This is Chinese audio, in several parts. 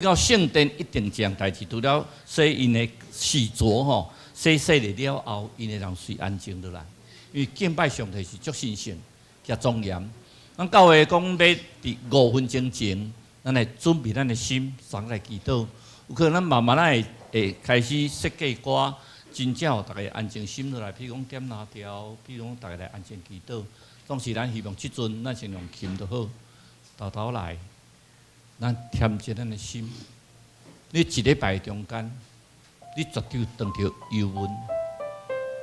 到圣殿一定这样代志，除了洗因的洗濯吼，洗了后，因会人随安静落来。因为敬拜上帝是足神圣、加庄严。咱教会讲要伫5分钟前，咱来准备咱的心，上来祈祷。有可能咱慢慢会开始设计歌，真正互大家安静心落来。譬如讲点哪条，譬如讲大家来安静祈祷。总是咱希望即阵咱先用琴就好，偷偷来。 咱添一咱的心，你一礼拜中间，你绝对碰到忧闷；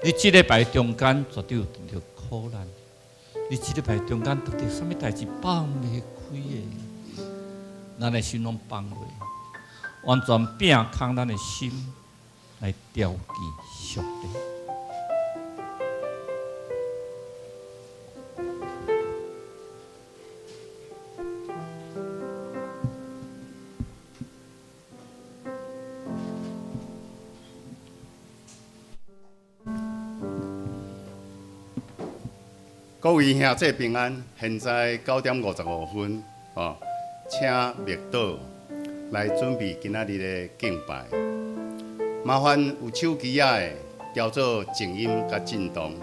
你一礼拜中间绝对碰到苦难；你一礼拜中间碰到什么代志放袂开的，咱的心拢放落，完全摒空咱的心来调记上帝。 各位兄弟平安，现在9:55，请默祷来准备今仔日的敬拜。麻烦有手机仔的调做静音甲震动。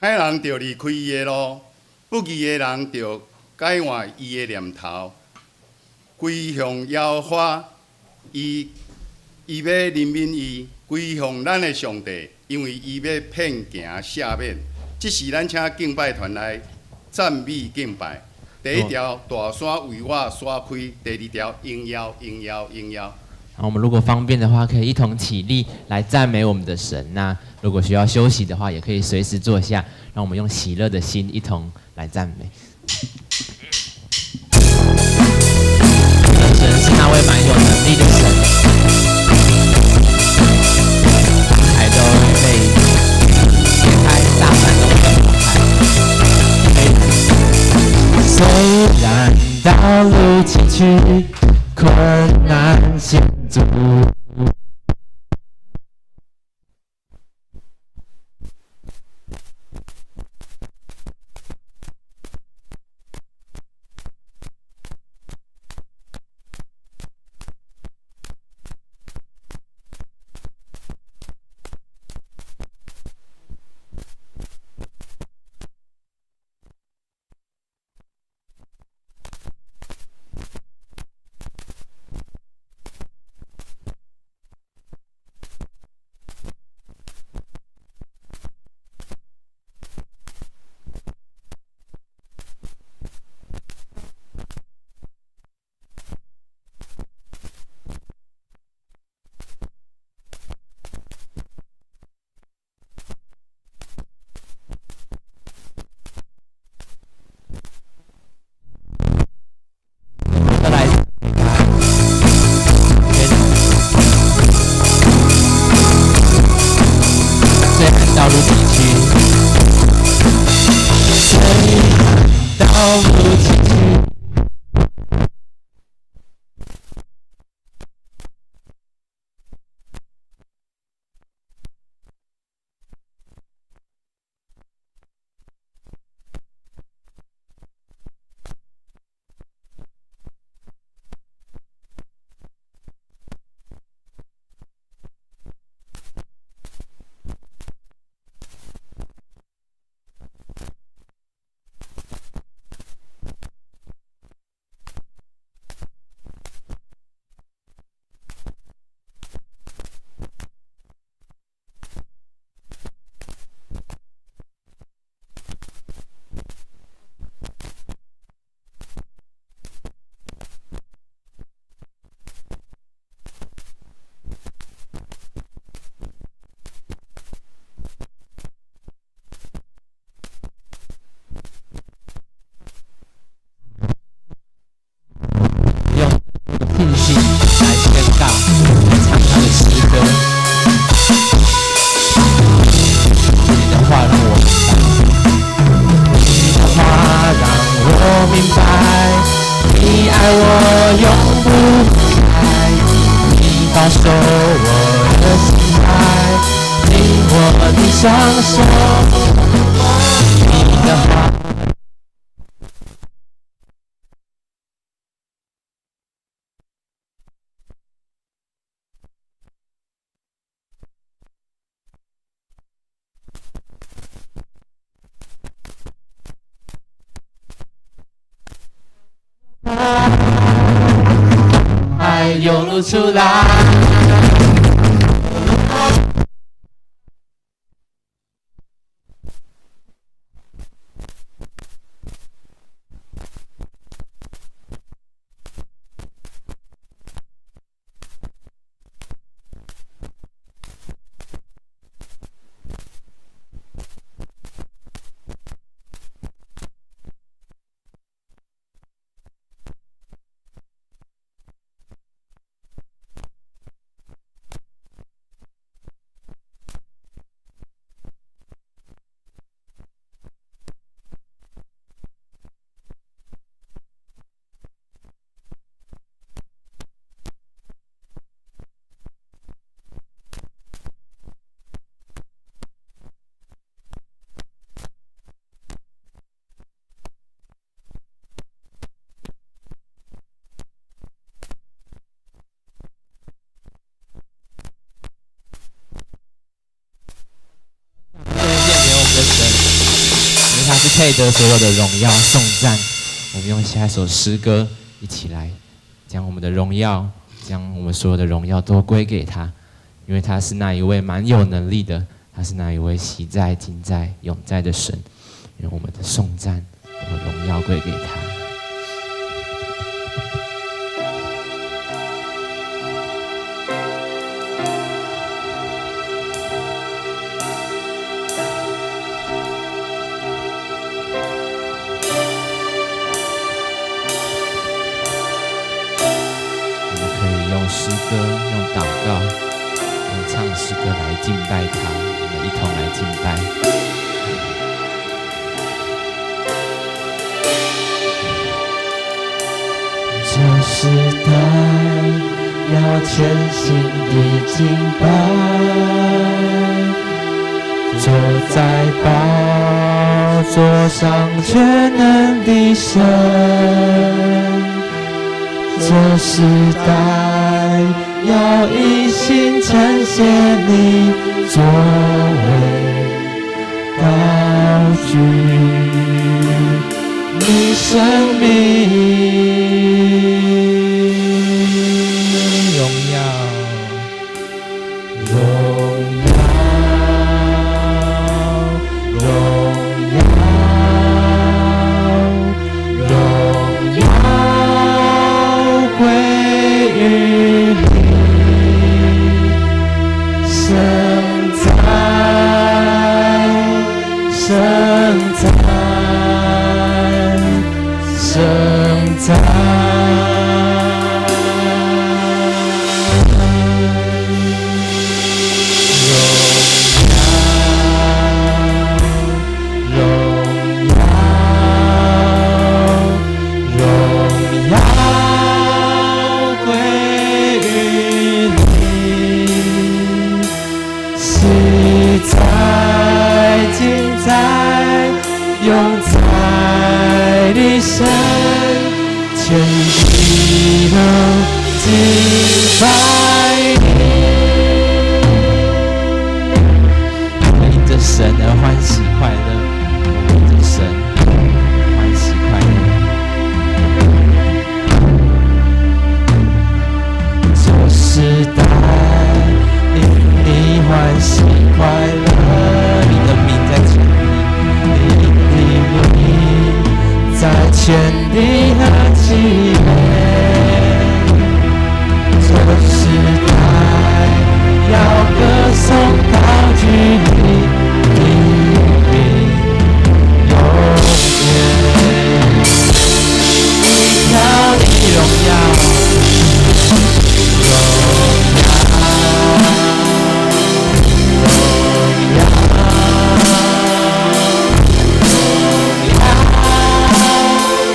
歹人着离开伊的路，不义的人着改换伊的念头，归向耶和华，伊要怜悯伊，归向咱的上帝，因为伊要骗行赦免。这是咱请敬拜团来赞美敬拜。第一条，大山为我刷开；第二条，应邀，应邀，应邀。好，我们如果方便的话，可以一同起立来赞美我们的神。那如果需要休息的话，也可以随时坐下，让我们用喜乐的心一同来赞美。神是那位蛮有能力的神，海都被解开，大山都分开。虽然道路崎岖，困难险阻。爱涌露出来。配得所有的荣耀颂赞。我们用下一首诗歌一起来将我们的荣耀，将我们所有的荣耀都归给他，因为他是那一位蛮有能力的，他是那一位昔在、今在、永在的神。愿我们的颂赞和荣耀归给他。诗歌用祷告，用唱诗歌来敬拜他，我们一同来敬拜。这时代要全心的敬拜，坐在宝座上全能的神。这时代要一心呈现你作为高举你生命荣耀归于你，圣哉，圣哉，圣哉。永在的神，全地都敬拜你。我们因着神而欢喜快乐，我们因着神欢喜快乐。这时代因你欢喜快乐，你的名在前面。在全地和起来，这时代要歌颂高举你的名，永远依靠你荣耀。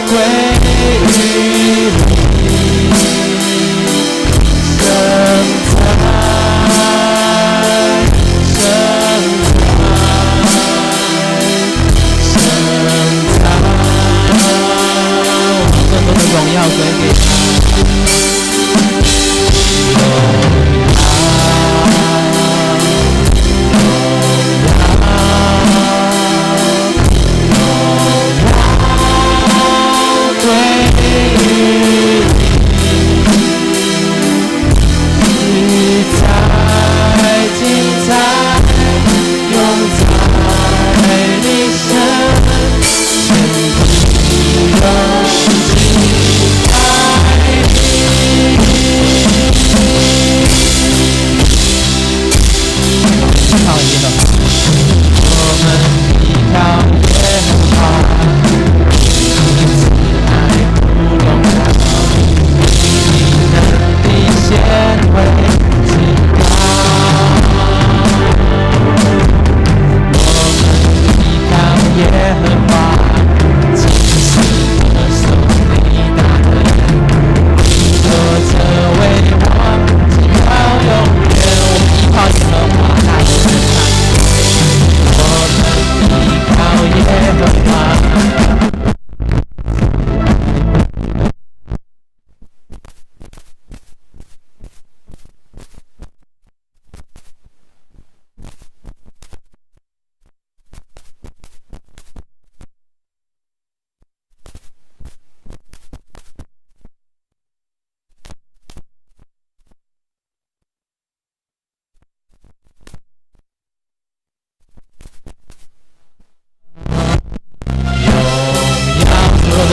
归于你，圣哉，圣哉，圣哉。更多的荣耀归给他。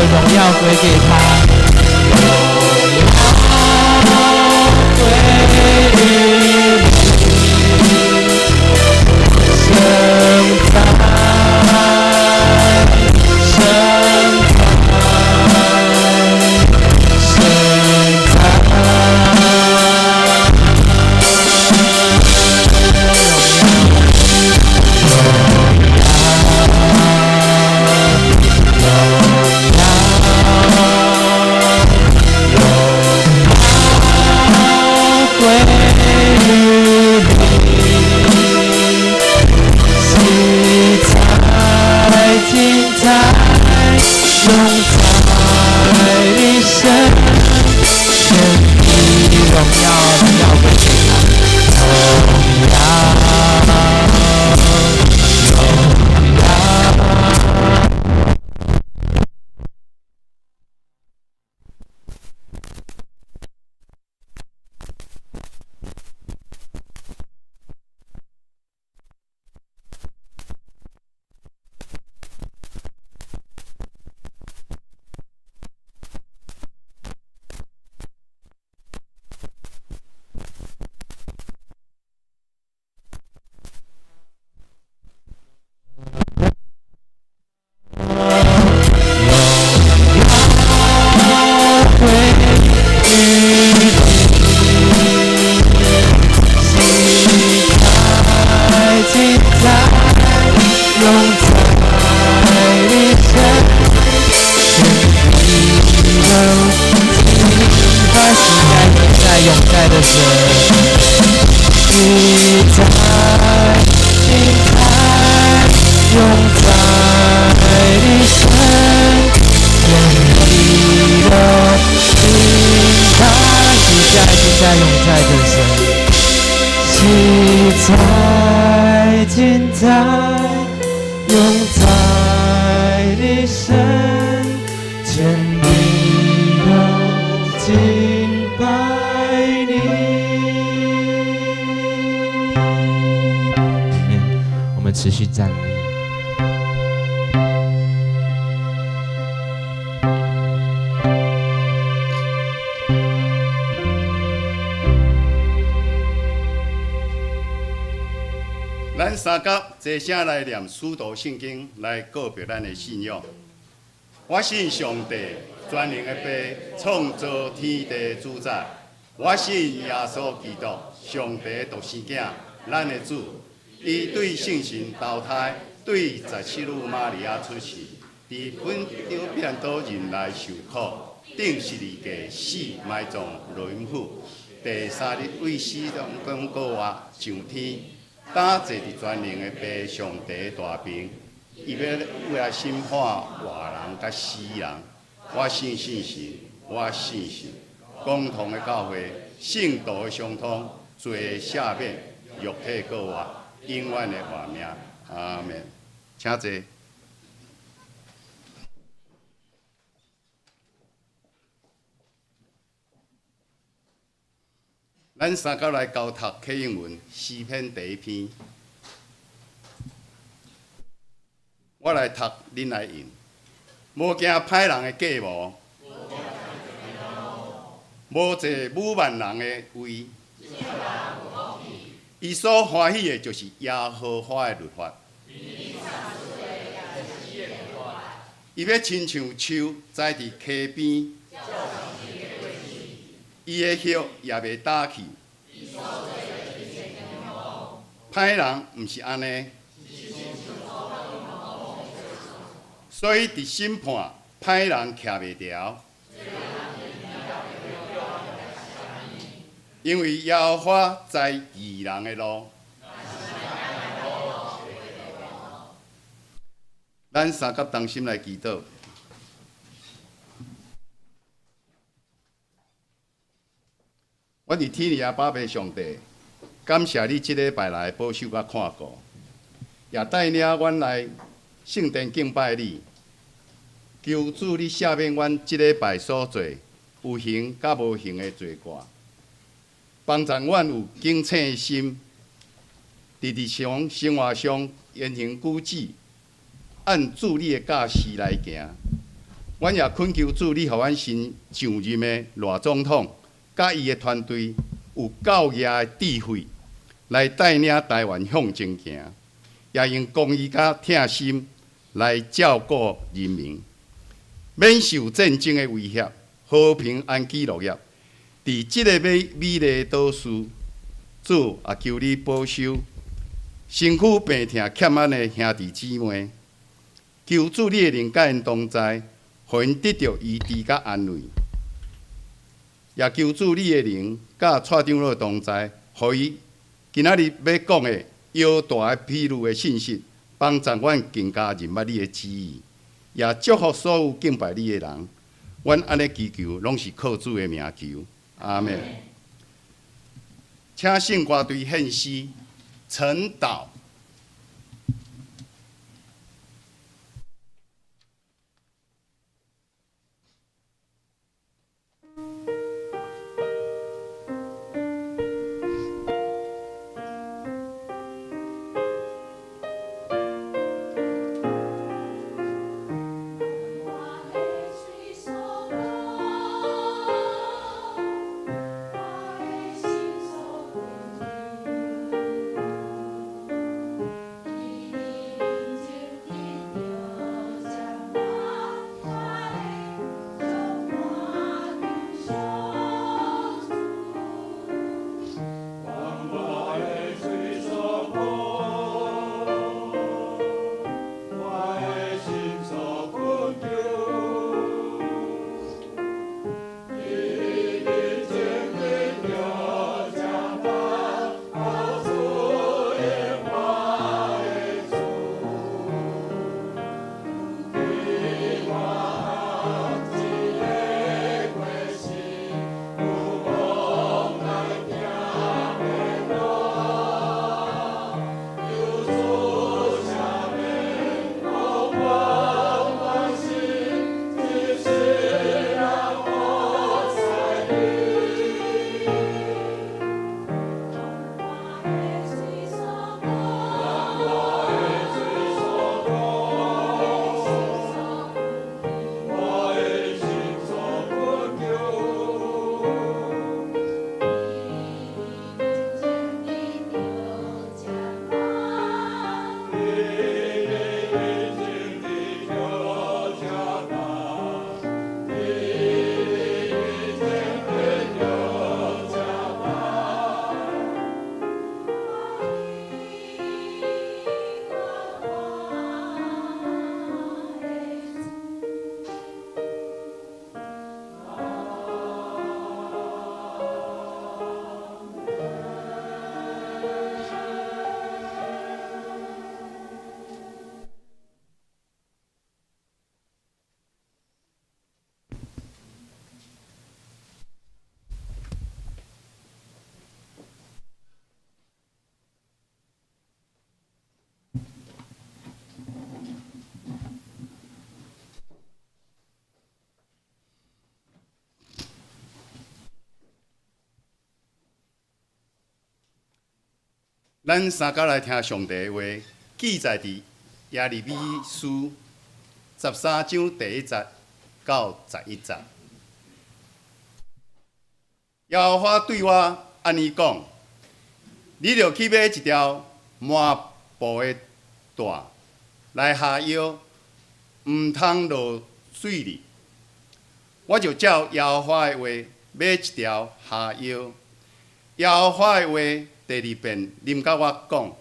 的荣耀归给他，荣耀归于你，圣哉，圣哉，圣哉。持续站立。咱三角齐声来念使徒圣经，来告别咱的信仰。我信上帝，全能的爸，创造天地主宰。我信耶稣基督，上帝独生囝，咱的主。伊对圣神投胎，对17女玛利亚出世，伫本场变倒人来受苦，顶12架死埋葬灵府，第3日为死中过活上天，打坐伫全能的爸上帝大屏，伊要为来审判活人甲死人。我信圣神，我信神，共同的教会，圣道的相通，罪的赦免，肉体过活。永远的活命，阿门。请坐。咱三角来交读启应文诗篇第1篇。我来读，恁来应。无惊歹人的计谋，无坐侮慢人的位。伊所欢喜的，就是耶和华的律法。伊要亲像树栽伫溪边，伊的叶也袂打去。歹人毋是安尼，所以伫审判，歹人徛袂牢。因为耶和华知义人的路，咱三角同心来祈祷。我伫天父宝贝上帝，感谢你即礼拜来保守甲看顾，也带领阮来圣殿敬拜你。求主你赦免阮即礼拜所做有形甲无形的罪过。帮助阮有敬请的心，伫日常生活上言行举止，按主你的教示来行，阮也恳求主，你互阮新上任的赖总统，甲伊的团队有教业的智慧，来带领台湾向前行，也用公义甲疼心来照顾人民，免受战争的威胁，和平安居乐业。伫即个美丽的岛屿，主也求你保守身躯病痛欠安的兄弟姊妹，求主你的灵甲因同在，互因得到医治甲安慰。也求主你的灵甲蔡长老同在，互伊今仔日要讲的犹大的披露的信息，帮助阮更加认捌你的旨意，也祝福所有敬拜你的人。阮安尼祈求，拢是靠主的名求，阿门。请圣歌队献诗，陈导。咱三甲来听上帝的话，记载伫耶利米书13章第1节到11节。耶和华对我安尼讲：你着去买一条麻布的带来下腰，毋通落水里。我就照耶和华的话买一条下腰。耶和华的话第2遍临甲我讲，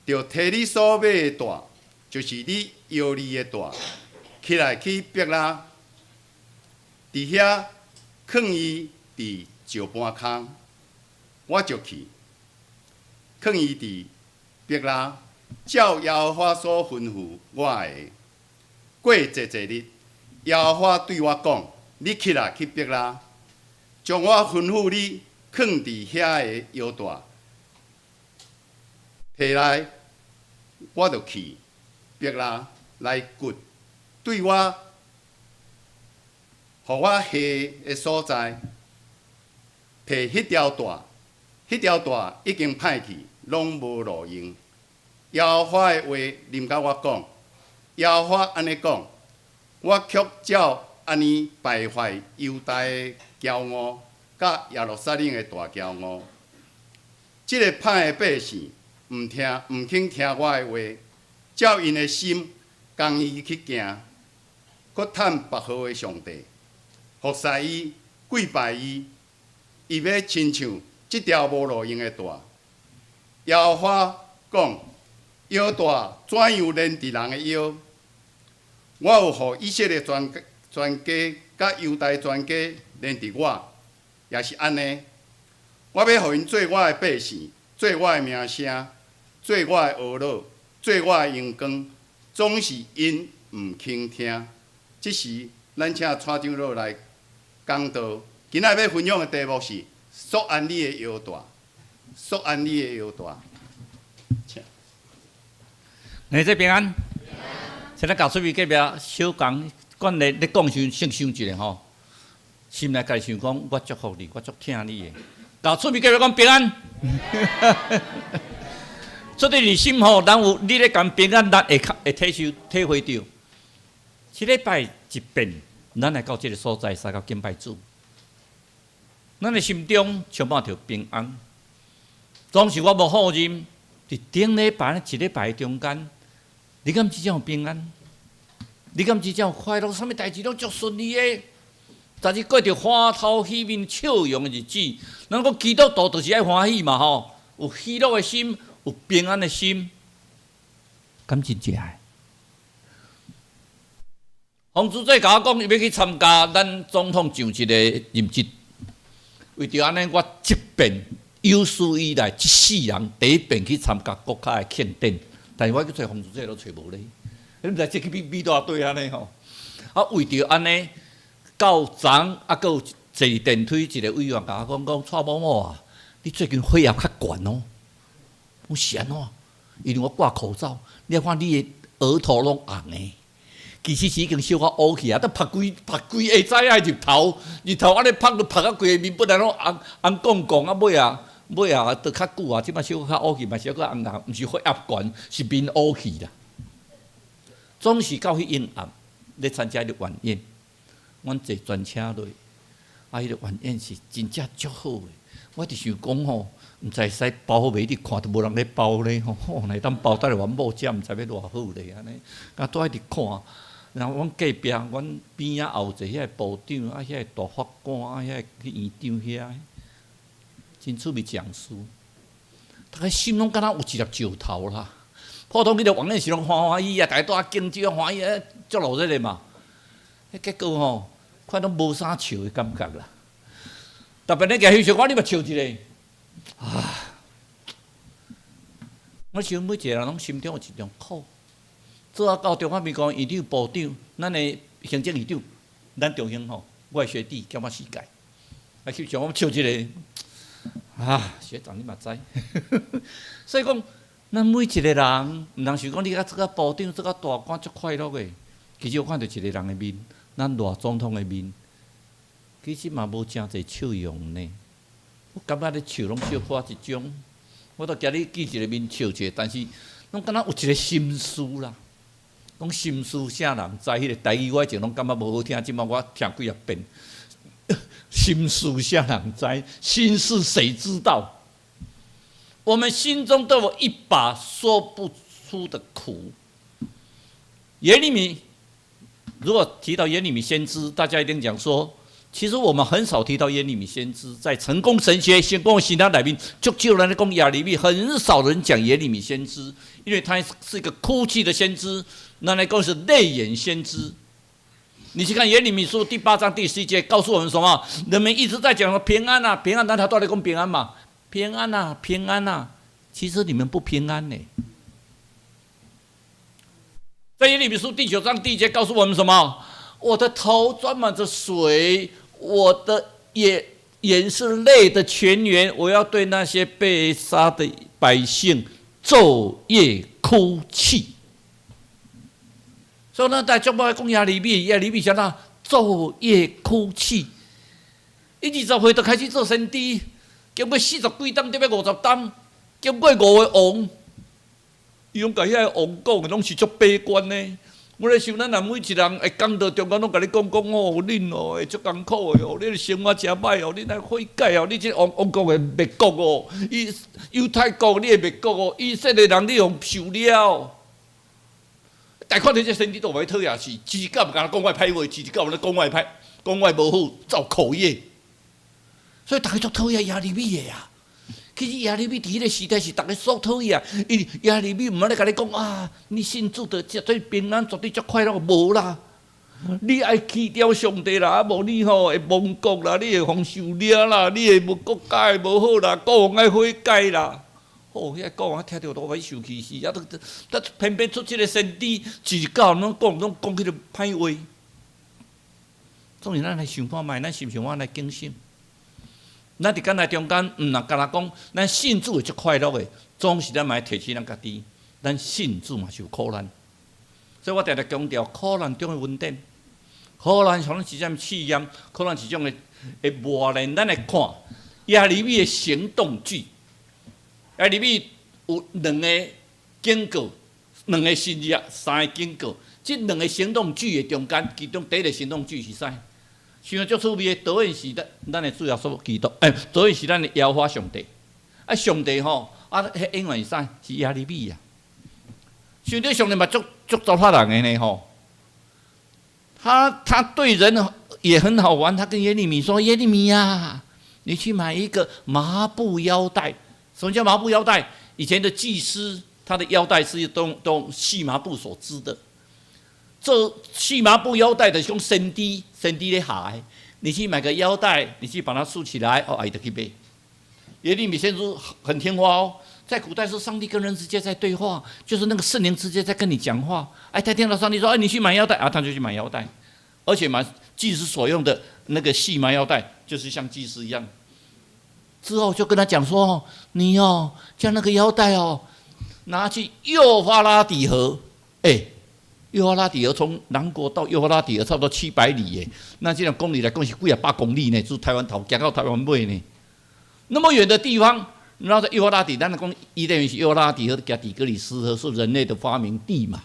着摕你所买的带，就是你腰里的带，起来去伯拉，伫遐放伊伫石盘坑，我就去，放伊伫伯拉，照耶和华所吩咐我的。过节日，耶和华对我讲：你起来去伯拉，将我吩咐你放伫遐的腰带摕来，我就去伯拉来掘，对我，互我下的所在，摕迄条带，迄条带已经歹去，拢无路用。耶和华的话临甲我讲，耶和华安尼讲：我却照安尼败坏犹大的骄傲，甲耶路撒冷的大骄傲。即个歹的百姓，毋肯听我的话，照因的心公义去行，搁趁别号的上帝，服侍伊，跪拜伊，伊要亲像即条无路用的带。耶和华讲：腰带怎样连伫人的腰？我有互以色列全家甲犹大全家连伫我，也是安尼。我要互因做我的百姓，做我的名声，做我的学老，做我的阳光，总是因毋肯听。即时，咱请蔡长老来讲道。今仔要分享的题目是索安利的腰带，索安利的腰带。你这平安。现在教出去隔壁小讲，阮咧讲先想一下吼，心内家想讲，我祝福你，我祝听你的。教出去隔壁讲平安，出伫你心吼，人有你咧讲平安，咱会体会到。一礼拜一遍，咱来到这个所在，使到敬拜主。咱的心中充满着平安。总是我无好人，伫顶礼拜一礼拜中间。你敢真正有平安？你敢真正有快乐？啥物代志拢足顺利的，但是过着欢头喜面笑容的日子。咱讲基督徒就是爱欢喜嘛吼，有喜乐的心，有平安的心，敢真正的？洪主席甲我讲，伊要去参加咱总统上一个任职，为着安尼，我即遍有史以来，即世人第一遍去参加国家的庆典。但是我去找洪主席都找无咧，你毋知这去比多少对安尼吼？啊，为着安尼，到昨啊，阁有坐电梯一个委员甲我讲，蔡某某啊，你最近血压较悬哦，我是安怎？因为我挂口罩，你看你的额头拢红诶，其实是已经小可乌去啊，都拍规下早啊日头安尼拍都拍到规个面本来拢红光光啊，尾啊，都较久啊，即摆小可较乌去，嘛小可红红，毋是血压悬，是面乌去啦。总是到迄阴暗，咧参加迄个晚宴，阮坐专车落，啊，迄个晚宴是真正足好诶。我伫想讲吼，毋知使包好袂？你看都无人咧包咧吼，来当包等下阮某食，毋知要偌好咧安尼。啊，拄喺伫看，然后阮隔壁，阮边仔后座遐个部长，啊，遐个大法官，啊，遐个院长遐。真趣味讲书，大家心拢敢若有一粒石头啦。普通迄个网宴是拢欢喜啊，大家都啊敬酒欢喜啊，足热热的嘛。结果吼，看拢无啥笑的感觉啦。特别你家翕相，我你嘛笑一个。啊！我想每一个人拢心中有一种苦。做啊到中华民国院长、部长，咱的行政院长，咱中兴吼，我的学弟叫我世界，啊翕相我笑一个。啊，学长你嘛知，所以讲，咱每一个人，毋通想讲你甲做个部长、做个大官足快乐的。其实我看到一个人的面，咱大总统的面，其实嘛无真侪笑容呢。我感觉咧笑拢小可一种，我都今日见一个面笑者，但是拢敢若有一个心事啦。讲心事啥人知？迄个台语我以前拢感觉无好听，即摆我听几啊遍。心事下人知，心事谁知道？我们心中都有一把说不出的苦。耶利米，如果提到耶利米先知，大家一定讲说，其实我们很少提到耶利米先知，在成功神学、成功信仰里面，就人讲耶利米，很少人讲耶利米先知，因为他是一个哭泣的先知，那来讲是泪眼先知。你去看耶利米书第8章第11节，告诉我们什么？人们一直在讲平安啊，平安，但他到底讲平安嘛？平安啊，平安啊，其实你们不平安呢。在耶利米书第9章第1节告诉我们什么？我的头装满着水，我的眼是泪的泉源，我要对那些被杀的百姓昼夜哭泣。所以咱在节目讲耶利米啥啦？昼夜哭泣。伊20岁就开始做先知，经过40几担，得要50担，经过5个王，伊拢甲遐王讲的拢是足悲观呢。我咧想，咱若每一人会讲到中间拢甲你讲哦，恁哦会足艰苦的哦，你的生活真歹哦，恁爱悔改哦，你这王国的灭国哦，犹太国你的灭国哦，以色列人你用受了。大看你这先知都袂讨厌是，只是甲毋敢讲我歹话，只是甲有咧讲我歹，讲我无好，造口业。所以大家足讨厌亚利米的啊。其实亚利米伫迄个时代是大家所讨厌，因为亚利米毋爱咧甲你讲啊，你信主的绝对平安，绝对足快乐，无啦。你爱弃掉上帝啦，啊无你吼会亡国啦，你会互受掠啦，你会无国家会无好啦，国王爱悔改啦。哦，遐国王听着都会受气死，啊！但偏偏出即个先知，就是教拢讲迄个歹话。总是咱来想看卖，咱是毋是我来警醒？咱伫干内中间，毋若干那讲，咱信主会足快乐的，总是咱嘛提醒咱家己，咱信主嘛是有苦难。所以我常常强调，苦难中的稳定，苦难可能是种试验，苦难是种会磨练咱来看亚利米的行动剧。亚利米有2个警告，2个新约，3个警告。这2个行动剧的中间，其中第一个行动剧是啥？想足趣味的，导演是咱的主要所基督，导演是咱的耶和华上帝。啊，上帝吼，迄英文是啥？是亚利米啊。想到上帝嘛，足糟蹋人的呢吼。他对人也很好玩，他跟耶利米说：“耶利米啊，你去买一个麻布腰带。什么叫麻布腰带？以前的祭司他的腰带是用细麻布所织的。这细麻布腰带的是用神滴咧下的，你去买个腰带，你去把它束起来，哦，就去买。耶利米先知很听话哦，在古代是上帝跟人直接在对话，就是那个圣灵直接在跟你讲话。哎，他听到上帝说：“哎，你去买腰带啊！”他就去买腰带，而且买祭司所用的那个细麻腰带，就是像祭司一样。之后就跟他讲说：“你哦，将那个腰带哦，拿去幼发拉底河，幼发拉底河从南国到幼发拉底河差不多700里耶，那这样公里来讲是几啊8公里呢，就是台湾头行到台湾尾呢，那么远的地方，然后在幼发拉底，咱讲伊等于是幼发拉底河加底格里斯河是人类的发明地嘛，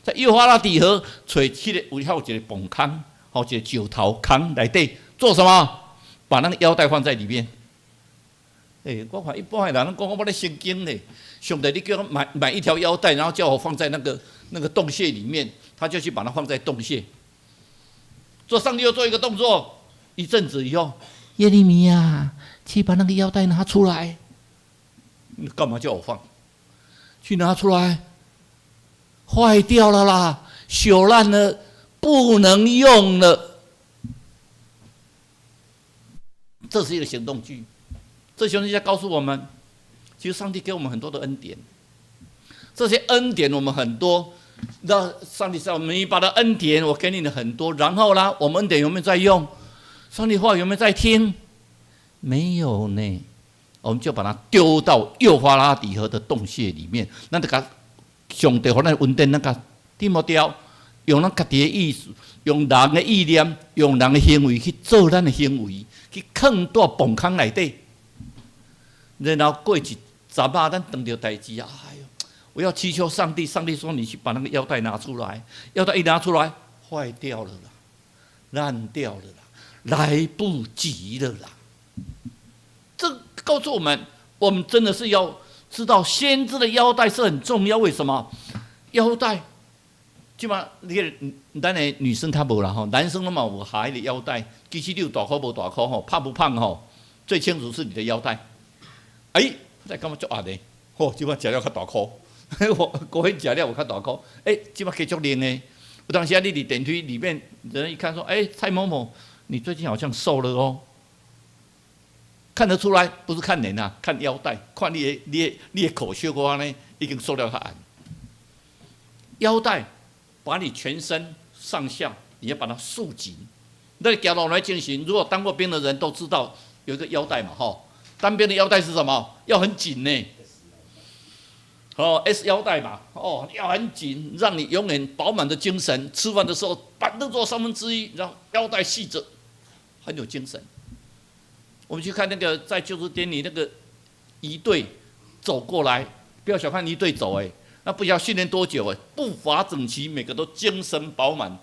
在幼发拉底河找起来有一个崩坑，一个石头坑内底做什么？把那个腰带放在里面。”我看一般的人讲我咧圣经咧，上帝你叫我买一条腰带，然后叫我放在那个洞穴里面，他就去把它放在洞穴。上帝又做一个动作，一阵子以后，耶利米啊，去把那个腰带拿出来。你干嘛叫我放？去拿出来，坏掉了啦，朽烂了，不能用了。这是一个行动剧。这行动剧在告诉我们，其实上帝给我们很多的恩典，这些恩典我们很多，让上帝说：“你把的恩典我给你的很多，然后啦，我们恩典有没有在用？上帝话有没有在听？没有呢，我们就把它丢到幼发拉底河的洞穴里面。那个上帝给咱恩典，那个提摩太用咱家己的意思，用人的意念，用人的行为去做咱的行为，去藏到崩坑内底。”然后过一阵啊，咱碰到代志啊，哎呦！我要祈求上帝，上帝说你去把那个腰带拿出来，腰带一拿出来，坏掉了啦，烂掉了啦，来不及了啦。这告诉我们，我们真的是要知道，先知的腰带是很重要。为什么？腰带，基本上咱的女生较无啦吼，男生嘛有下迄个腰带，其实你有大箍无大箍吼，胖不胖吼，最清楚是你的腰带。再感觉足压的，即摆食了较大箍，高兴食了有较大箍，即摆加足练的。有当时你伫电梯里面，人一看说：“蔡某某，你最近好像瘦了哦。”看得出来，不是看脸啊，看腰带，看你的口小可呢，已经瘦了较暗。腰带把你全身上下，你要把它束紧。那走路来进行，如果当过兵的人都知道有一个腰带嘛，吼。单边的腰带是什么？要很紧呢。S 腰带嘛，要很紧，让你永远饱满的精神。吃饭的时候板凳坐1/3，然后腰带系着，很有精神。我们去看那个在救赎典礼那个仪队走过来，不要小看仪队走，那不知道训练多久步伐整齐，每个都精神饱满，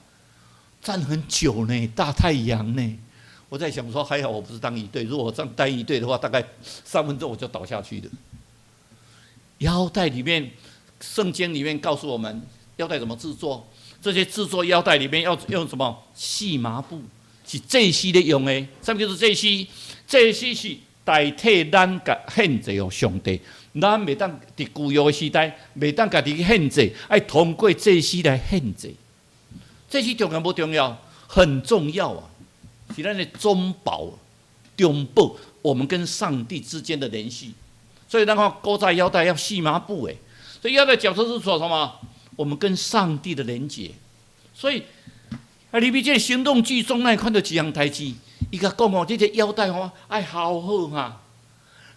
站很久呢，大太阳呢。我在想说，还好我不是当一队，如果我这样当一队的话，大概3分钟我就倒下去了。腰带里面，圣经里面告诉我们，腰带怎么制作？这些制作腰带里面要用什么？细麻布，是祭司的用的。什么叫做祭司？祭司是代替咱甲献祭予上帝。咱袂当伫旧约的时代，袂当家己去献祭，爱通过祭司来献祭。祭司重要不重要？很重要啊，是咱的中保、中保我们跟上帝之间的联系。所以那个勾在腰带要细麻布诶，所以腰带角色是说什么？我们跟上帝的连结。所以啊，里面这行动剧中那看到几样代志，伊甲讲这个腰带爱好好哈。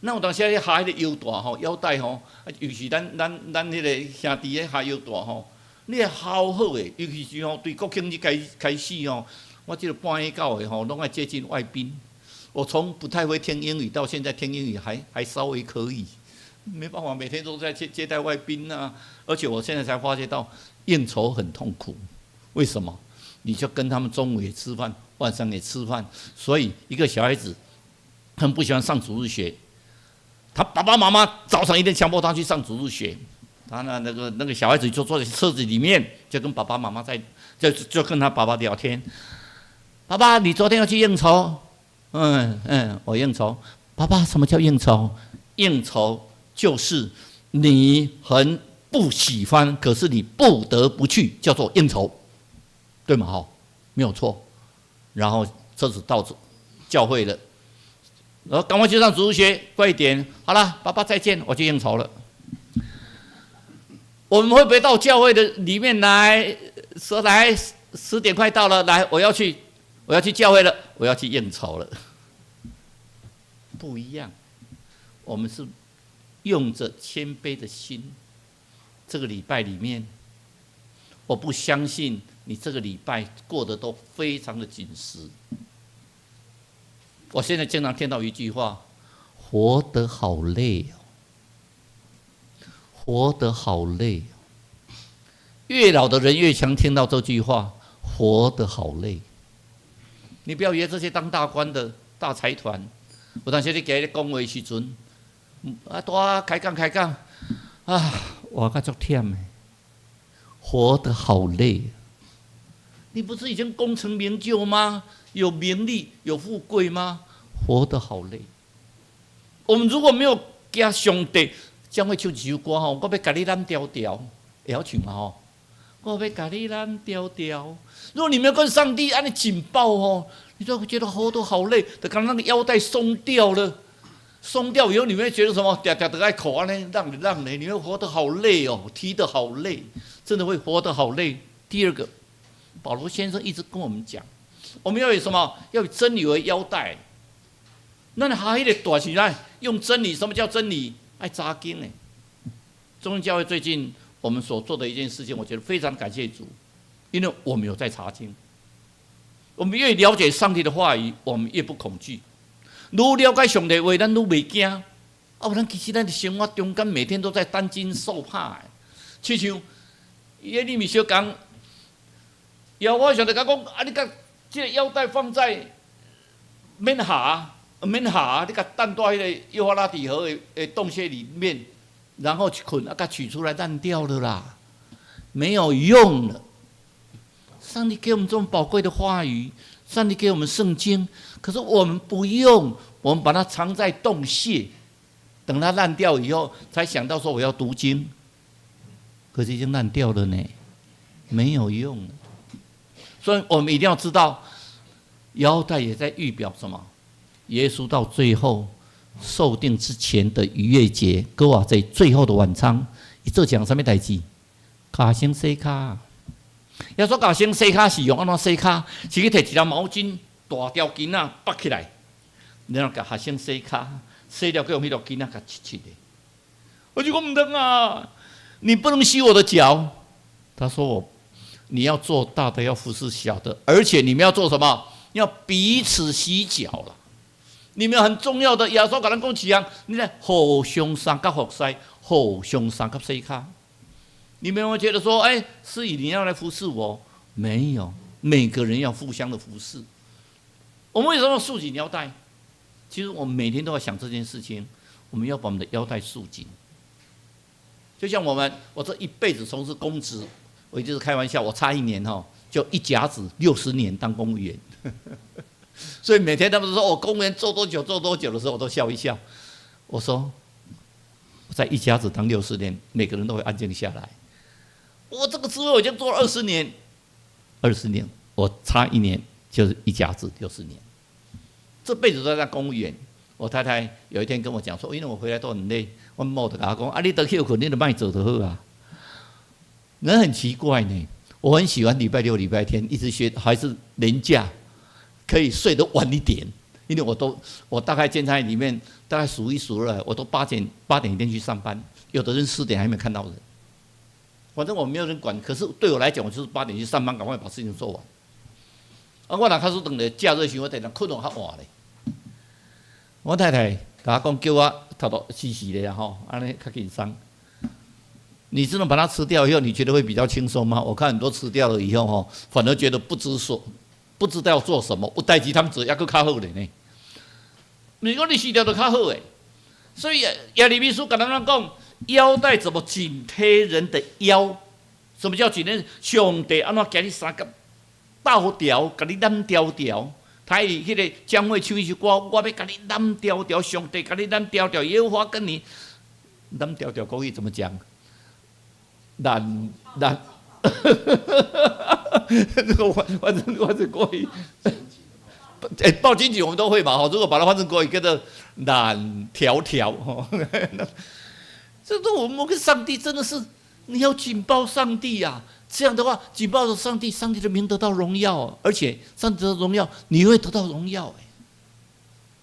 那有当时咧下迄个腰带腰带尤其咱迄个兄弟咧下腰带你会好好诶，尤其是对国庆日开始我这个半夜到诶拢爱接近外宾。我从不太会听英语到现在听英语还稍微可以，没办法每天都在接待外宾啊。而且我现在才发觉到应酬很痛苦，为什么？你就跟他们中午也吃饭，晚上也吃饭，所以一个小孩子很不喜欢上主日学。他爸爸妈妈早上一定强迫他去上主日学，他那个小孩子就坐在车子里面，就跟爸爸妈妈就跟他爸爸聊天。爸爸，你昨天要去应酬？我应酬。爸爸，什么叫应酬？应酬就是你很不喜欢，可是你不得不去，叫做应酬，对吗？没有错。然后车子到教会了。然后赶快去上主日学，快一点！好了，爸爸再见，我去应酬了。我们会不会到教会的里面来？说来10点快到了，来，我要去教会了，我要去应酬了。不一样，我们是用着谦卑的心。这个礼拜里面，我不相信你这个礼拜过得都非常的紧实。我现在经常听到一句话：“活得好累哦，活得好累哦。”越老的人越常听到这句话：“活得好累。”你不要约这些当大官的大财团，有当时你给他讲话的时阵，多开讲啊，我较足忝的，活得好累。你不是已经功成名就吗？有名利，有富贵吗？活得好累。我们如果没有跟上帝，将会唱一首歌我要甲你揽调调，会晓唱吗？我要甲你揽调调。如果你没有跟上帝按你紧抱你就会觉得活得好累，就刚那个腰带松掉了，松掉以后，你会觉得什么？嗲嗲的爱口啊呢，让你会活得好累提得好累，真的会活得好累。第二个，保罗先生一直跟我们讲，我们要有什么？要有真理为腰带。那你还得躲起来，用真理。什么叫真理？爱扎根呢。中央教会最近我们所做的一件事情，我觉得非常感谢主，因为我们有在查经。我们越了解上帝的话语，我们越不恐惧。愈了解上帝的话，咱愈袂惊。咱其实咱的生活中间每天都在担惊受怕的。就像你咪小讲，有我上帝讲你甲这个腰带放在免下，你甲弹在迄个幼发拉底河的洞穴里面，然后去捆，甲取出来烂掉了啦，没有用了。上帝给我们这么宝贵的话语，上帝给我们圣经，可是我们不用，我们把它藏在洞穴，等它烂掉以后，才想到说我要读经，可是已经烂掉了呢，没有用了。所以我们一定要知道，腰带也在预表什么？耶稣到最后受定之前的逾越节，哥瓦在最后的晚餐，伊做讲什么代志？卡先洗骹。要说卡先洗骹是用安怎洗骹？是去摕一条毛巾，大条巾啊绑起来，然后甲下先洗骹，洗了，佮用迄条巾啊甲切的。我就讲唔得啊！你不能洗我的脚。他说你要做大的，要服侍小的，而且你们要做什么？要彼此洗脚了。你们很重要的，耶稣甲咱讲一样，你咧互相三甲服侍，互相三甲洗骹。你们有没有觉得说，哎，思雨你要来服侍我？没有，每个人要互相的服侍。我们为什么要束紧腰带？其实我们每天都要想这件事情，我们要把我们的腰带束紧。就像我这一辈子从事公职，我一直开玩笑，我差1年就一甲子60年当公务员。所以每天他们都说我公务员做多久的时候，我都笑一笑。我说我在一甲子当60年，每个人都会安静下来。我这个职位我已经做了20年，20年，我差1年就是一甲子60年，这辈子都在当公务员。我太太有一天跟我讲说，因为我回来都很累，我某就跟她讲，啊，你得休困，你就卖走就好啊。人很奇怪呢，我很喜欢礼拜六、礼拜天一直学，还是年假可以睡得晚一点，因为我大概监察里面大概数一数二，我都8点一定去上班，有的人4点还没看到人。反正我没有人管，可是对我来讲，我就是8点去上班，赶快把事情做完。啊，我若开始等咧假日时，我等下困到较晚咧。我太太甲我讲，叫我偷偷洗洗咧吼，安尼较轻松。你真的把它吃掉以后，你觉得会比较轻松吗？我看很多吃掉了以后反而觉得不知道要做什么，有代志他们做还佫较好咧呢。如果你洗掉就较好诶，所以耶利米书跟咱讲，腰带怎么紧贴人的腰？什么叫紧贴？上帝安怎给你3个倒条，给你揽条条。他以迄个江蕙唱一首歌，我要给你揽条条，上帝给你揽条条，耶和华跟你揽条条，国语怎么讲？揽，这个换成国语，报经济我们都会嘛，如果把它换成国语，叫做揽条条，这都我们跟上帝真的是，你要紧抱上帝啊！这样的话，紧抱着上帝，上帝的名得到荣耀，而且上帝的荣耀，你会得到荣耀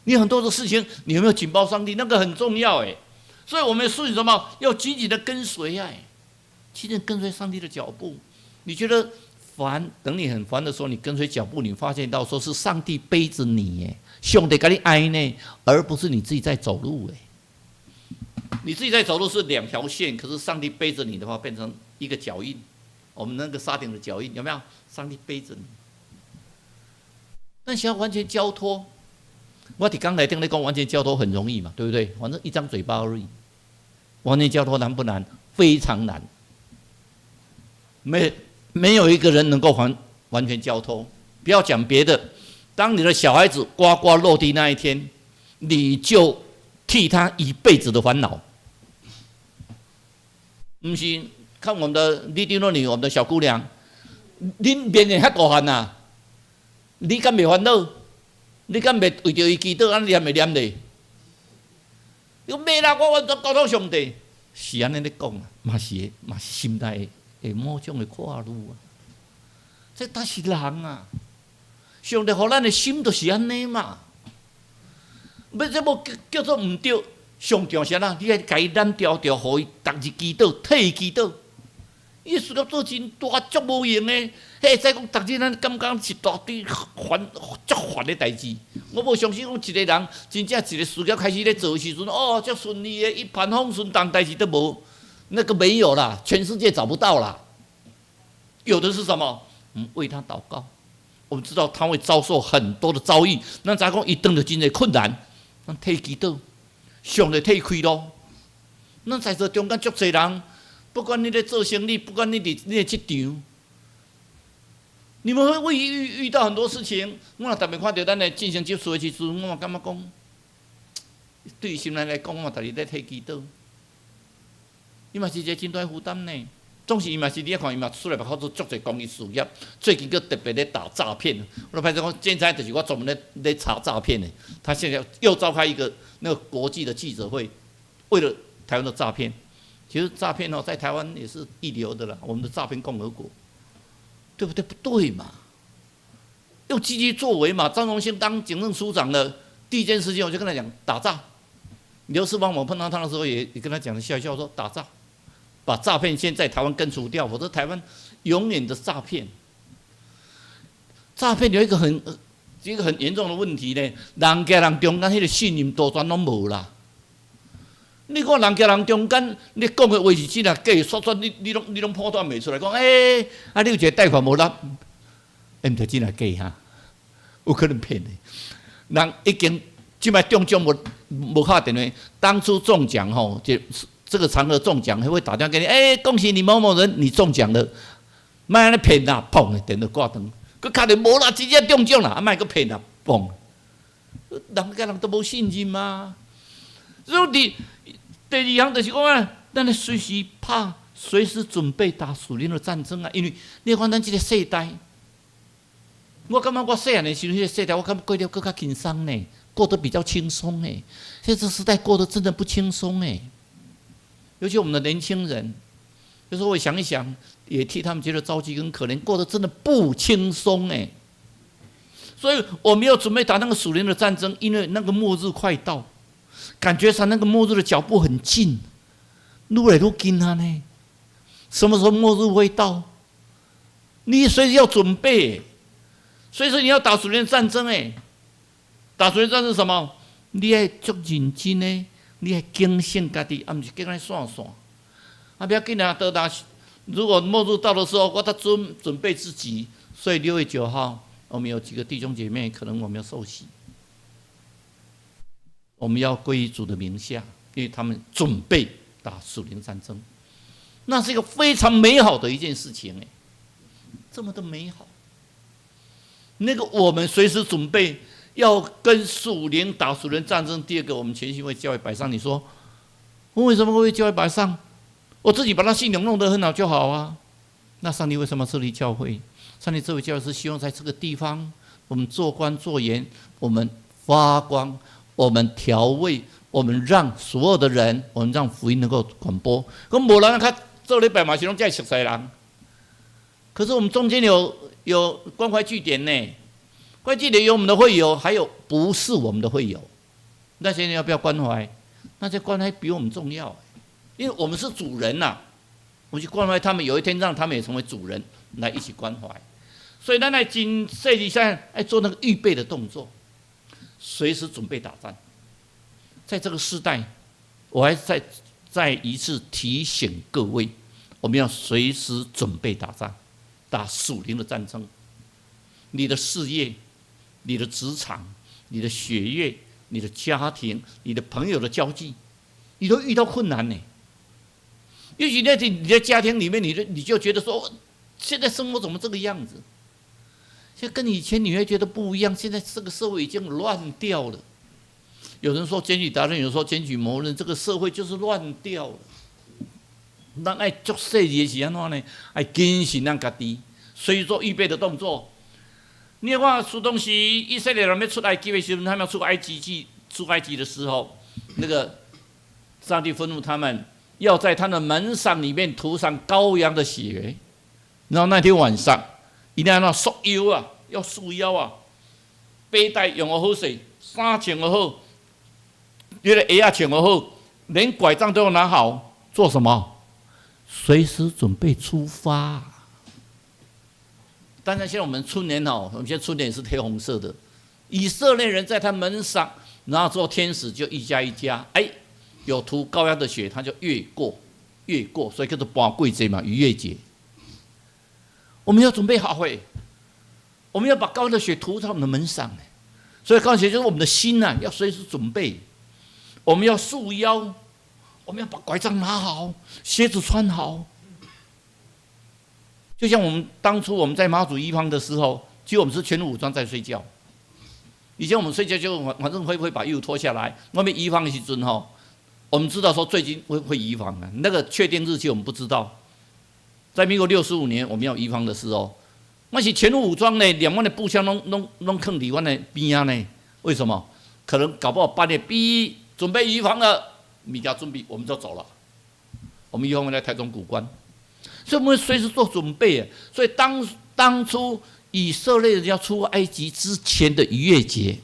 你很多的事情，你有没有紧抱上帝？那个很重要所以我们顺什么？要紧紧的跟随紧紧跟随上帝的脚步。你觉得烦，等你很烦的时候，你跟随脚步，你发现到说是上帝背着你上帝给你爱呢，而不是你自己在走路你自己在走路是2条线，可是上帝背着你的话，变成一个脚印。我们那个沙顶的脚印有没有？上帝背着你。但想要完全交托，我刚才听你讲完全交托很容易嘛，对不对？反正一张嘴巴而已。完全交托难不难？非常难。没有一个人能够完全交托。不要讲别的，当你的小孩子呱呱落地那一天，你就替他一辈子的烦恼。不是看我们的弟弟女，我们的小姑娘，恁面会遐大汉呐？你敢袂烦恼？你敢袂为着伊祈祷，安念袂念咧？伊讲袂啦，我完全交托上帝。是安尼咧讲嘛是心内的某种的跨路这他是人啊，上帝予咱的心就是安尼嘛。要这无叫做唔对，上重要啦，你爱家己揽条条，互伊逐日祈祷，替伊祈祷。伊事业做真大，足无用的。迄使讲逐日咱感觉是大堆足烦的代志。我无相信讲一个人真正一个事业开始咧做的时阵，足顺利的，一帆风顺，当代志都无，那个没有啦，全世界找不到啦。有的是什么？为他祷告。我们知道他会遭受很多的遭遇，咱才讲伊遇到真侪困难，咱替伊祈祷，上帝替伊开路。咱在这中间足侪人。不管你在做生意，不管你在职场，你们会遇到很多事情。我特别看到咱的进行接触的时阵，我嘛感觉讲，对于心内来讲，我嘛逐日在替祈祷。伊嘛是一个真大负担呢。总是伊嘛是你看，伊嘛出来把好做足侪公益事业。最近佫特别咧打诈骗。我发现讲，现在就是我专门咧查诈骗的。他现在又召开一个那个国际的记者会，为了台湾的诈骗。其实诈骗在台湾也是一流的啦，我们的诈骗共和国，对不对？不对嘛，要积极作为嘛。张荣兴当警政署长的第一件事情，我就跟他讲打诈。刘世邦我碰到他的时候也跟他讲了笑笑说打诈，把诈骗先在台湾根除掉，否则台湾永远的诈骗。诈骗有一个很严重的问题呢，人甲人中间迄个信任度全拢无啦。你看人甲人中间，你讲的话是真啊假？说说你拢判断袂出来，讲啊，你有一个贷款无啦？毋着真啊假哈？有可能骗的。人已经即摆中奖无敲电话，当初中奖吼，这个场合中奖还会打电话给你，恭喜你某某人，你中奖了，莫安尼骗啦，砰的电话挂断，佮敲电无啦，直接中奖啦，莫佮骗啦，砰。人甲人都无信任嘛。所以第二项就是讲啊，咱随时怕，随时准备打属灵的战争啊。因为你看咱这个世代，我感觉我细汉的时候，迄个世代我感觉过得更加轻松呢，过得比较轻松呢。现在这时代过得真的不轻松呢，尤其我们的年轻人，有时候我想一想，也替他们觉得着急跟可怜，过得真的不轻松哎。所以我们要准备打那个属灵的战争，因为那个末日快到，感觉上那个末日的脚步很近，愈来愈近啊呢。什么时候末日会到？你随时要准备，随时你要打属灵的战争哎。打属灵战争是什么？你要足认真的，你要警醒家己，不是跟来算算。不要紧啊，如果末日到的时候，我得准备自己。所以6月9号。我们有几个弟兄姐妹，可能我们要受洗，我们要归于主的名下，因为他们准备打属灵战争，那是一个非常美好的一件事情哎，这么的美好。那个我们随时准备要跟属灵打属灵战争。第二个，我们全心为教会摆上。你说我为什么会为教会摆上？我自己把他信仰弄得很好就好啊。那上帝为什么设立教会？上帝这位教会是希望在这个地方，我们做官做盐，我们发光，我们调味，我们让所有的人，我们让福音能够传播。咁无人他做礼拜嘛是拢在熟悉人，可是我们中间有关怀据点呢，关怀据点有我们的会友，还有不是我们的会友，那些人要不要关怀？那些关怀比我们重要，因为我们是主人呐，我们去关怀他们，有一天让他们也成为主人，来一起关怀。所以咱在真设计上要做那个预备的动作，随时准备打仗。在这个时代，我还再一次提醒各位，我们要随时准备打仗，打属灵的战争。你的事业、你的职场、你的学业、你的家庭、你的朋友的交际，你都遇到困难呢。也许在你的家庭里面，你就觉得说，现在生活怎么这个样子？现在跟以前你会觉得不一样，现在这个社会已经乱掉了。有人说检举达人，有人说检举谋人，这个社会就是乱掉了。咱爱做细节是安怎呢？爱谨慎咱家己，随做预备的动作。你看苏东西以色列人要出埃及的时候，他们要出埃及的时候，那个上帝吩咐他们要在他的门上里面涂上羔羊的血，然后那天晚上。一定要束腰啊，要束腰啊，背带用得好势，衫穿得好，那个鞋啊穿得好，连拐杖都要拿好，做什么？随时准备出发。当然，现在我们春联哦，我们现在春联是黑红色的，以色列人在他门上，然后做天使就一家一家，有涂羔羊的血，他就越过，所以叫做搬过节嘛，逾越节。我们要准备好我们要把羔羊的血涂在我们的门上，所以羔羊血就是我们的心啊，要随时准备。我们要束腰，我们要把拐杖拿好，鞋子穿好。就像我们当初我们在马祖一方的时候，其实我们是全副武装在睡觉。以前我们睡觉就反正会把衣服脱下来，外面移防的时候，我们知道说最近会移防啊，那个确定日期我们不知道。在民国65年，我们要移防的时候，我是全副武装呢，连我的步枪拢放在我的边啊呢。为什么？可能搞不好半夜准备移防了，物件准备，我们就走了。我们移防在台中古关，所以我们随时做准备。所以当初以色列人要出埃及之前的逾越节，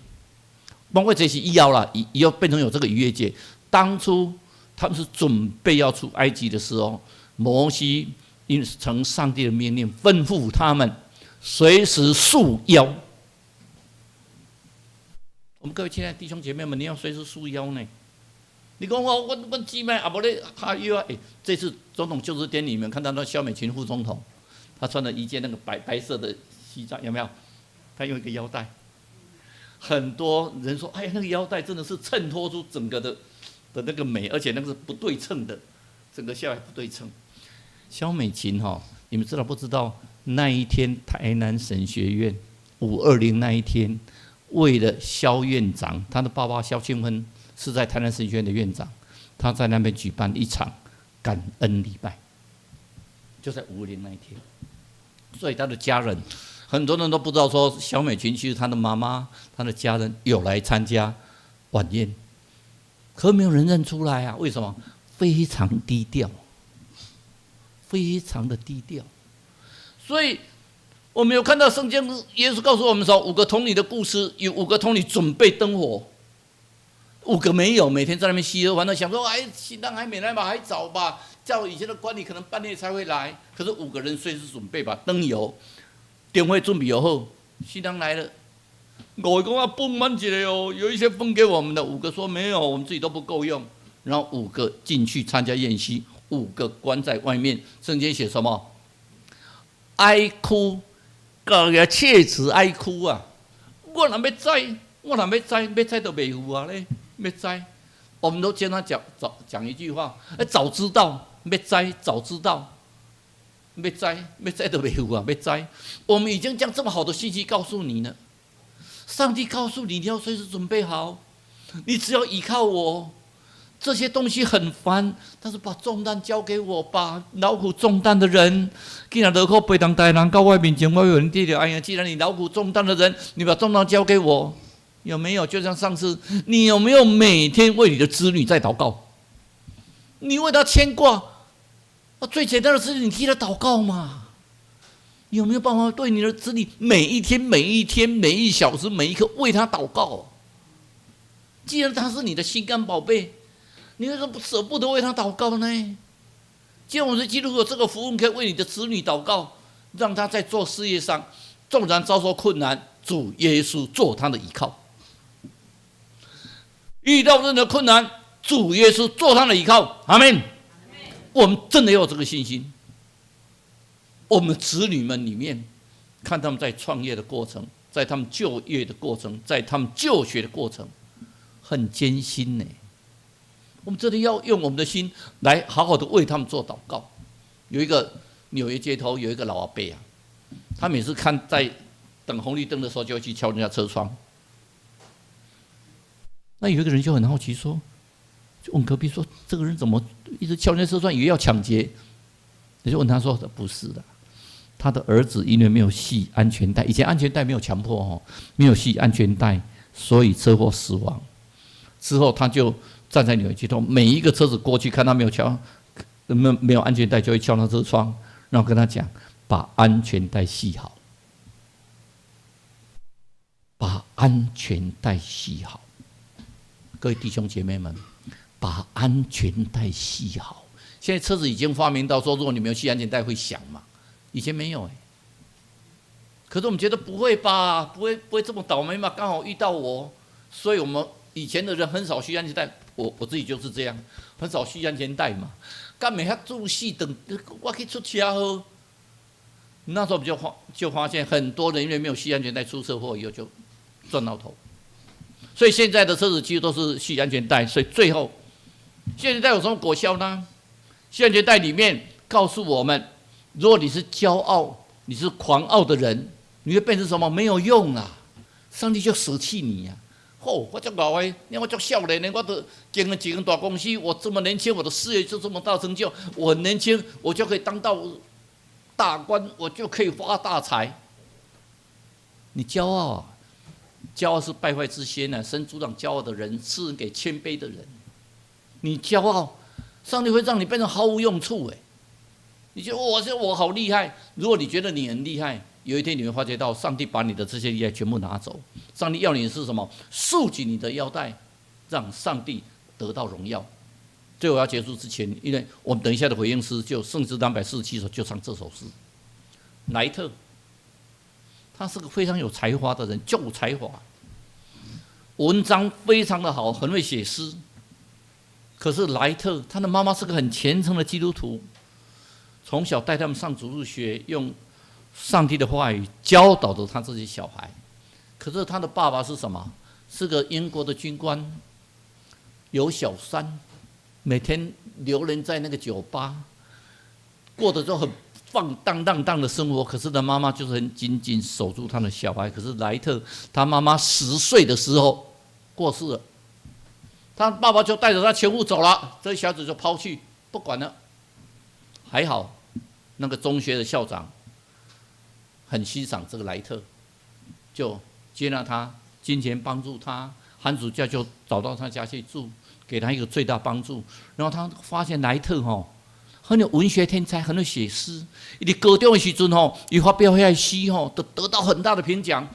包括这些以后啦，以后变成有这个逾越节。当初他们是准备要出埃及的时候，摩西因承上帝的命令，吩咐他们随时束腰。我们各位亲爱的弟兄姐妹们，你要随时束腰呢。你讲我姊妹啊，无咧哈又啊，这次总统就职典礼，你们看到那萧美琴副总统，她穿了一件那个白色的西装，有没有？她用一个腰带，很多人说，哎呀，那个腰带真的是衬托出整个的那个美，而且那个是不对称的，整个下来不对称。萧美琴哈，你们知道不知道？那一天台南神学院520那一天，为了萧院长，他的爸爸萧庆芬是在台南神学院的院长，他在那边举办一场感恩礼拜，就在520那一天。所以他的家人，很多人都不知道说萧美琴其实他的妈妈、他的家人有来参加晚宴，可没有人认出来啊？为什么？非常低调，非常的低调。所以我们有看到圣经，耶稣告诉我们说，5个童女的故事，有5个童女准备灯火，5个没有，每天在那边嬉喝玩乐，想说，哎，新郎还没来吧，还早吧。照以前的惯例，可能半夜才会来。可是5个人随时准备把灯油、电话准备好后，新郎来了，5个讲啊，分满一个哦，有一些分给我们的，5个说没有，我们自己都不够用。然后5个进去参加宴席，5个关在外面。圣经写什么？哀哭，搞个切齿哀哭啊！我若要知，我若要知都袂有啊咧，要知。我们都经常讲一句话：早知道，要知，早知道，要知都袂有啊，要知。我们已经将这么好的信息告诉你了，上帝告诉你，你要随时准备好，你只要依靠我。这些东西很烦，但是把重担交给我吧。劳苦重担的人，既然落苦背当带人到外面前，我有人地了。哎呀，既然你劳苦重担的人，你把重担交给我，有没有？就像上次，你有没有每天为你的子女在祷告？你为他牵挂，最简单的事，你替他祷告嘛。有没有办法对你的子女每一天、每1小时、每一刻为他祷告？既然他是你的心肝宝贝。你为什么舍不得为他祷告呢？既然我们基督徒有这个福分，可以为你的子女祷告，让他在做事业上，纵然遭受困难，主耶稣做他的依靠。遇到任何困难，主耶稣做他的依靠。阿们。我们真的要有这个信心。我们子女们里面，看他们在创业的过程，在他们就业的过程，在他们就学的过程，很艰辛呢。我们真的要用我们的心来好好的为他们做祷告。有一个纽约街头有一个老阿伯啊，他每次看在等红绿灯的时候，就会去敲人家车窗。那有一个人就很好奇说，就问隔壁说，这个人怎么一直敲人家车窗，以为要抢劫？你就问他说，不是的，他的儿子因为没有系安全带，以前安全带没有强迫哦，没有系安全带，所以车祸死亡。之后他就站在纽约街头，每一个车子过去看他没有安全带，就会敲他车窗，然后跟他讲，把安全带系好，把安全带系好。各位弟兄姐妹们，把安全带系好。现在车子已经发明到说，如果你没有系安全带会响嘛，以前没有可是我们觉得不会吧，不会这么倒霉嘛，刚好遇到我，所以我们以前的人很少系安全带。我自己就是这样，很少系安全带嘛。干没遐注细等，我去出车祸。那时候我们就发现很多人因为没有系安全带出车祸以后就撞到头。所以现在的车子几乎都是系安全带，所以最后系安全带有什么果效呢？系安全带里面告诉我们，如果你是骄傲、你是狂傲的人，你会变成什么？没有用啊！上帝就舍弃你啊！我这老的，我这少年的，我都经了几间大公司，我这么年轻，我的事业就这么大成就，我很年轻，我就可以当到大官，我就可以发大财。你骄傲啊！骄傲是败坏之先啊！神阻挡骄傲的人，赐给谦卑的人。你骄傲，上帝会让你变成毫无用处你觉得我好厉害，如果你觉得你很厉害，有一天你会发觉到，上帝把你的这些厉害全部拿走。上帝要你的是什么？束紧你的腰带，让上帝得到荣耀。最后要结束之前，因为我们等一下的回应诗就圣诗247首就唱这首诗。莱特，他是个非常有才华的人，就有才华，文章非常的好，很会写诗。可是莱特他的妈妈是个很虔诚的基督徒，从小带他们上主日学，用上帝的话语教导着他这些小孩。可是他的爸爸是什么？是个英国的军官，有小三，每天流连在那个酒吧，过着就很放荡的生活。可是他妈妈就是很紧紧守住他的小孩。可是莱特他妈妈10岁的时候过世了，他爸爸就带着他全部走了，这小子就抛弃不管了。还好那个中学的校长很欣赏这个莱特，就接纳他，金钱帮助他，寒暑假就找到他家去住，给他一个最大帮助。然后他发现莱特很有文学天才，很会写诗。伊伫高中的时阵伊发表遐诗都得到很大的评奖，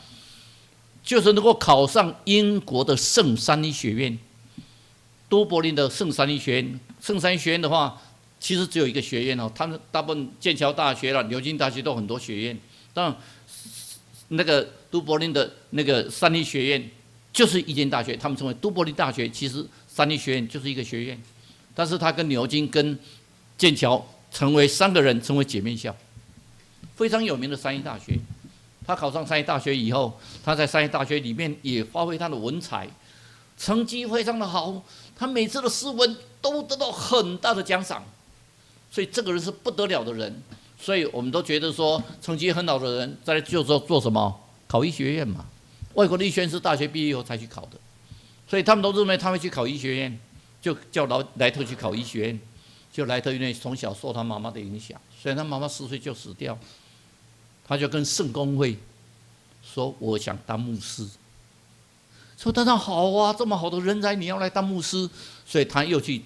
就是能够考上英国的圣三一学院，都柏林的圣三一学院。圣三一学院的话，其实只有一个学院他们大部分剑桥大学啦、牛津大学都有很多学院，但那个都柏林的那个三一学院就是一间大学，他们称为都柏林大学。其实三一学院就是一个学院，但是他跟牛津跟剑桥成为3个人成为姐妹校，非常有名的三一大学。他考上三一大学以后，他在三一大学里面也发挥他的文采，成绩非常的好，他每次的诗文都得到很大的奖赏，所以这个人是不得了的人。所以我们都觉得说，成绩很好的人在就是做什么？考医学院嘛。外国的医学院是大学毕业以后才去考的，所以他们都认为他会去考医学院，就叫莱特去考医学院。就莱特因为从小受他妈妈的影响，虽然他妈妈10岁就死掉，他就跟圣公会说：“我想当牧师。”说：“当然好啊，这么好的人才，你要来当牧师。”所以他又去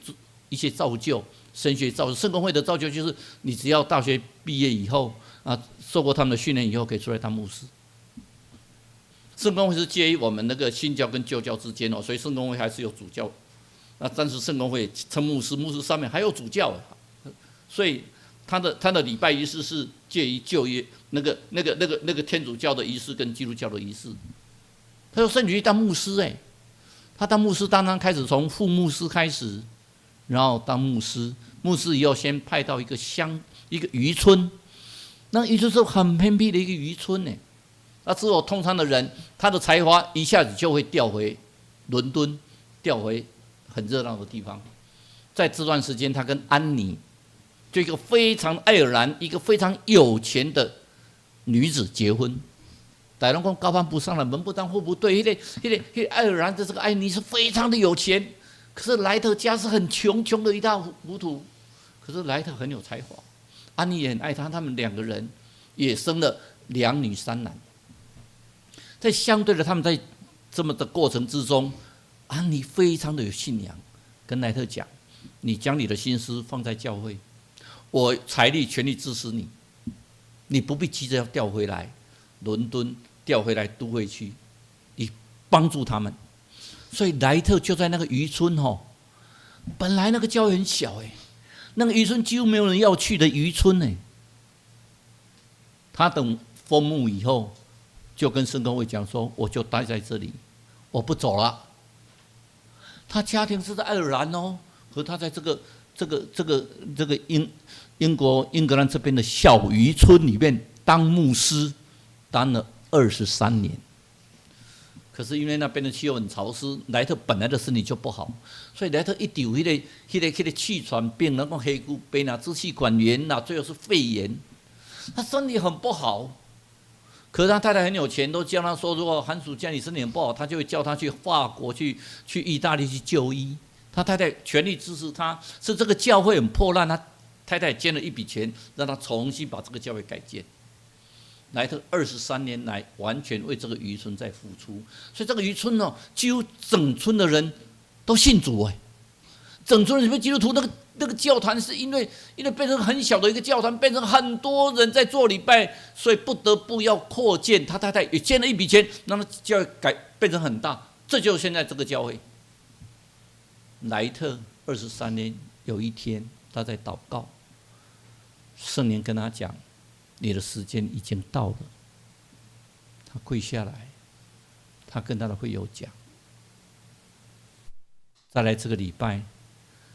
一些造就。神学造就，圣公会的造就就是你只要大学毕业以后受过他们的训练以后，可以出来当牧师。圣公会是介于我们那个新教跟旧教之间所以圣公会还是有主教。但是圣公会称牧师，牧师上面还有主教，所以他的礼拜仪式是介于旧约那个天主教的仪式跟基督教的仪式。他说圣女去当牧师他当牧师当然开始从副牧师开始。然后当牧师，牧师以后先派到一个渔村，那渔村是很偏僻的一个渔村只有通常的人，他的才华一下子就会调回伦敦，调回很热闹的地方。在这段时间，他跟安妮，就一个非常爱尔兰一个非常有钱的女子结婚。大家说高攀不上了，门不当户不对。那个爱尔兰的这个安妮是非常的有钱。可是莱特家是很穷的一塌糊涂，可是莱特很有才华，安妮也很爱他，他们2个人也生了2女3男。在相对的他们在这么的过程之中，安妮非常的有信仰，跟莱特讲：“你将你的心思放在教会，我财力全力支持你，你不必急着要调回来伦敦，调回来都会区，你帮助他们。”所以莱特就在那个渔村本来那个教会很小那个渔村几乎没有人要去的渔村他等封牧以后，就跟圣公会讲说：“我就待在这里，我不走了。”他家庭是在爱尔兰和他在这个英格兰这边的小渔村里面当牧师，当了23年。可是因为那边的气候很潮湿，莱特本来的身体就不好，所以莱特一丢那个气喘病，然后黑骨病支气管炎最后是肺炎，他身体很不好。可是他太太很有钱，都叫他说，如果寒暑假你身体很不好，他就会叫他去法国、去意大利去就医。他太太全力支持他，是这个教会很破烂，他太太捐了一笔钱，让他重新把这个教会改建。莱特23年来完全为这个渔村在付出，所以这个渔村几乎整村的人都信主整村里面基督徒那个教团是因为变成很小的一个教团，变成很多人在做礼拜，所以不得不要扩建。他太太也捐了一笔钱，让他教会变成很大，这就是现在这个教会。莱特23年有一天他在祷告，圣灵跟他讲：“你的时间已经到了。”他跪下来，他跟他的会友讲：“再来这个礼拜，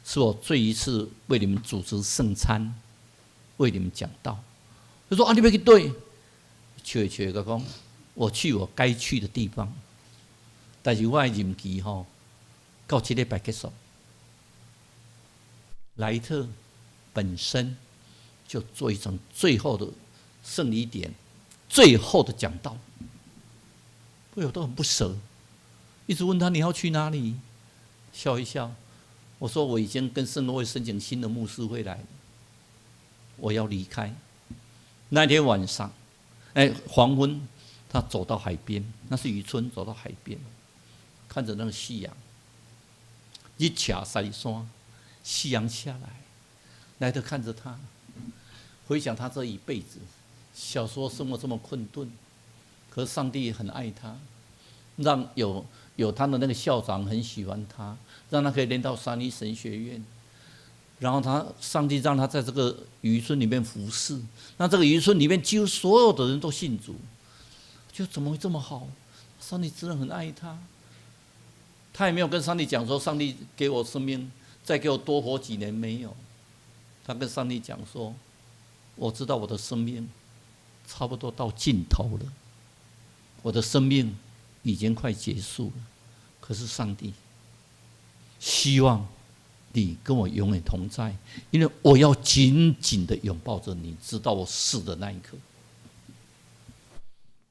是我最一次为你们组织圣餐，为你们讲道。他说：“啊，你要去对？”笑个讲，我去我该去的地方，但是我的任期到这礼拜结束。莱特本身就做一场最后的胜利点，最后的讲道。我都很不舍，一直问他你要去哪里，笑一笑。我说我已经跟圣公会申请新的牧师会来，我要离开。那天晚上，黄昏，他走到海边，那是渔村，走到海边，看着那个夕阳，日斜西山，夕阳下来，莱特看着他，回想他这一辈子，小时候生活这么困顿。可是上帝很爱他，让有他的那个校长很喜欢他，让他可以念到三一神学院。然后上帝让他在这个渔村里面服侍，那这个渔村里面几乎所有的人都信主，就怎么会这么好？上帝真的很爱他。他也没有跟上帝讲说，上帝给我生命，再给我多活几年，没有。他跟上帝讲说，我知道我的生命差不多到尽头了。我的生命已经快结束了，可是上帝希望你跟我永远同在，因为我要紧紧的拥抱着你，直到我死的那一刻。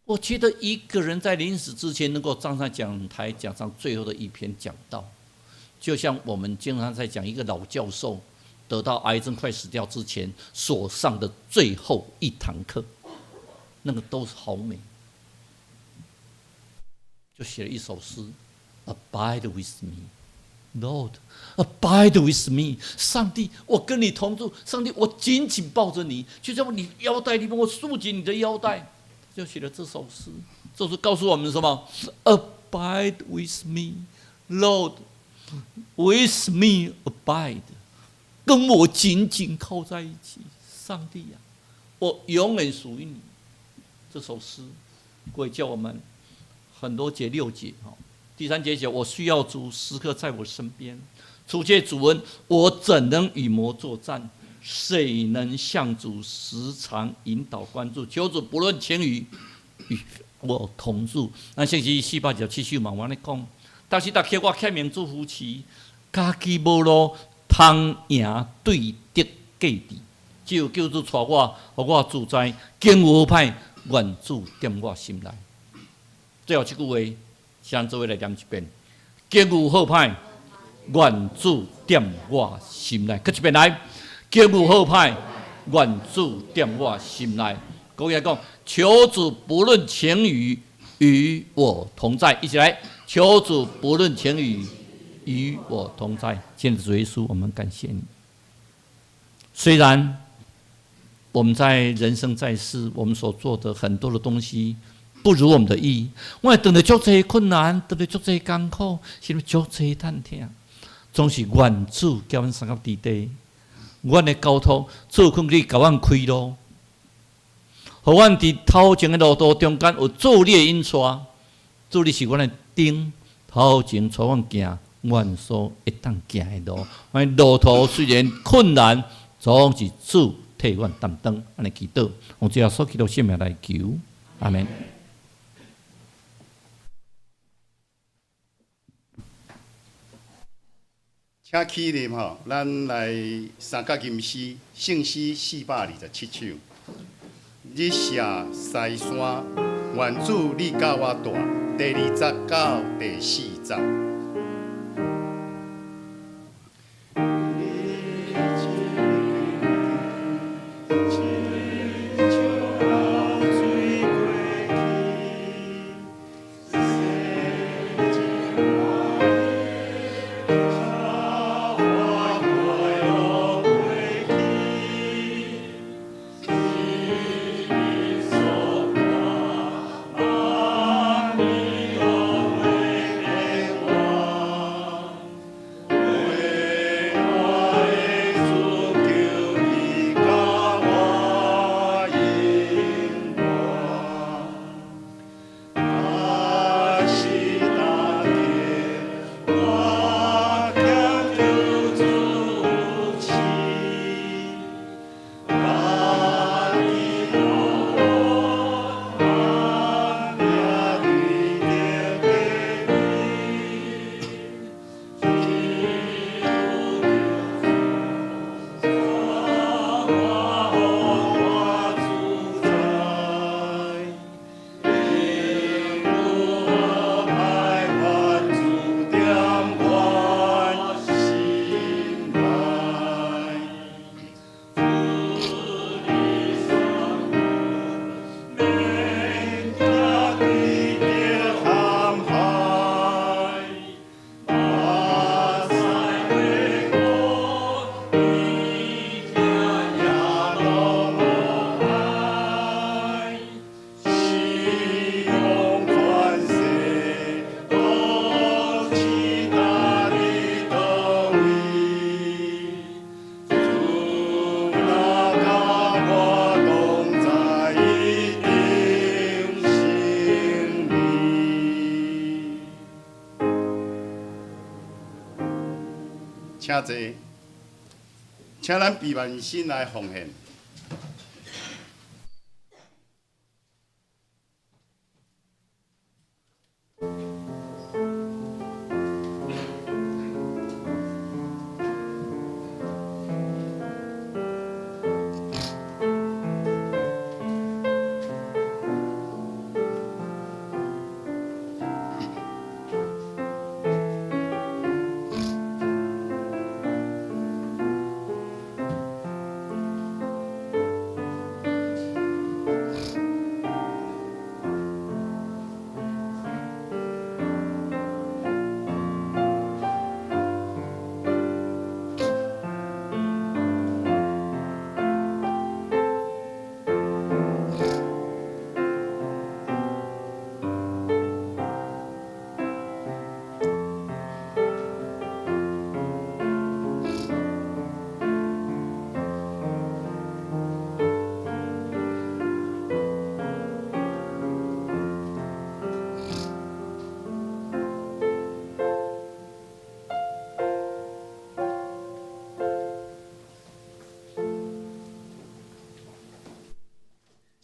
我觉得一个人在临死之前能够站上讲台讲上最后的一篇讲道，就像我们经常在讲一个老教授得到癌症快死掉之前所上的最后一堂课，那个都是好美。就写了一首诗 ，Abide with me, Lord, abide with me。上帝，我跟你同住，上帝，我紧紧抱着你，就像你腰带里面，我束紧你的腰带。就写了这首诗，这是告诉我们什么 ？Abide with me, Lord, with me abide， 跟我紧紧靠在一起。上帝啊，我永远属于你。这首诗，各位叫我们。很多节6节，第3节写我需要主时刻在我身边。初节主问我怎能与魔作战？谁能向主时常引导关注？求主不论晴雨与我同住。咱星期427首嘛，我咧讲，但是大家我欠命做夫妻，家己无路通赢对敌隔敌，只有叫主带我，互我自在，经有歹，愿主踮我心内。最后一句话，向诸位来念一遍：结有好歹，愿主踮我心内。搁一遍来，结有好歹，愿主踮我心内。各位讲，求主不论晴雨与我同在。一起来，求主不论晴雨与我同在。亲爱的主耶稣，我们感谢你。虽然我们在人生在世，我们所做的很多的东西。不如我们的意，我们等着足多困难，等着足多艰苦，甚至足多疼痛，总是愿主叫阮三到地底，阮的交托，主肯你甲阮开路，互阮伫头前的路途中间有助力的引带，主你是阮的灯，头前带阮行，阮所会当行的路。阮路途虽然困难，总是主替阮担当。安尼祈祷，用这样所祈祷圣名来求，阿门。请起立咱来三角吟诗，圣诗427首。日下西山，愿主你教我大，第2节到第4节。请坐，请咱闭目心来奉献。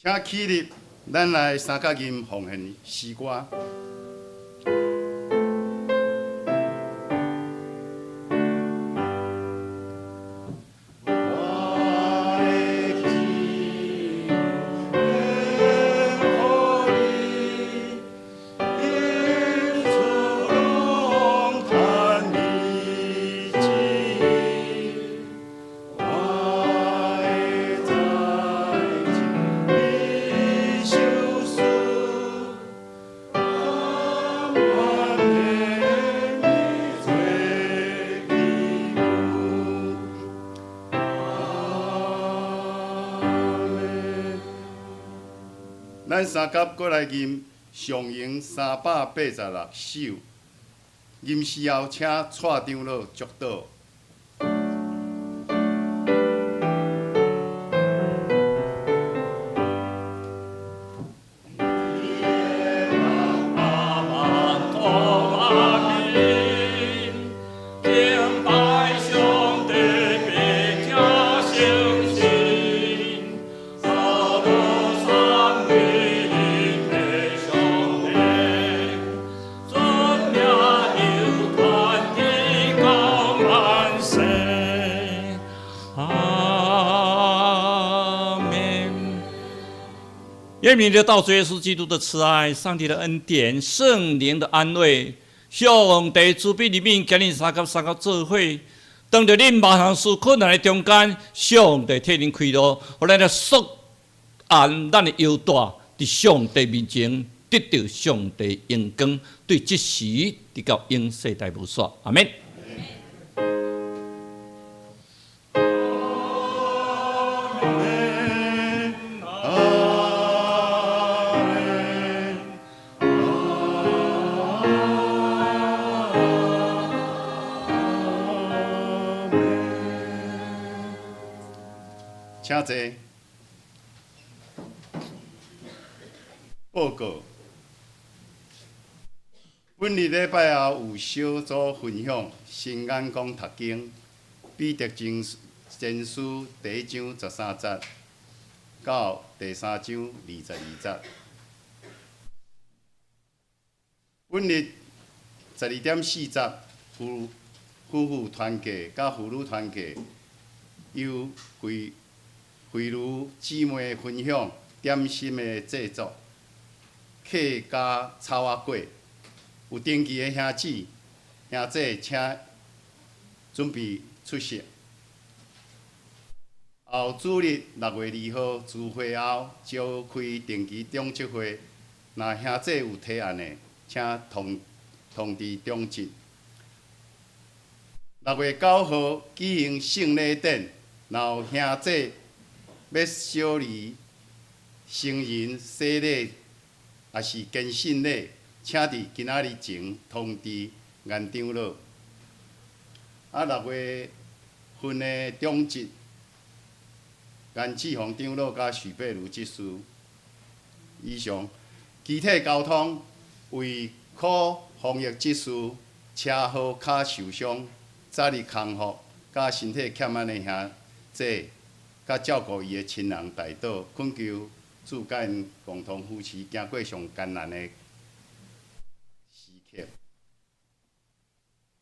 请起立，咱来三角音奉献诗歌。咱三角过来吟上行386首，吟诗后请蔡长老祝祷。愿你的道主耶稣基督的慈爱、上帝的恩典、圣灵的安慰、上帝慈悲里面，今日三角做伙，当着恁万行事困难的中间，上帝替恁开路，互咱来束安咱的腰带，伫上帝面前得到上帝荣光，对即时直到永世代无煞。阿门。请坐。报告。本日礼拜后有小组分享新眼光读经，彼得前书第1章13节到第3章22节。本日12:40夫妇团契甲妇女团契由惠如姊妹分享点心的制作，客家炒仔粿。有登记的兄姐，请准备出席。后主日6月2号聚会后召开定期中职会，若兄姐有提案的，请通知中职。6月9号举行圣礼典，然后兄姐要小儿成人洗礼，也是坚信礼。请伫今仔日前通知颜长老。6月份的中职，颜志宏长老甲许佩如执事。以上，机体交通为可防疫执事车祸卡受伤，早日康复，甲身体欠安的兄姐，甲照顾伊的亲人大岛，恳求祝甲因共同夫妻行过上艰难的时刻。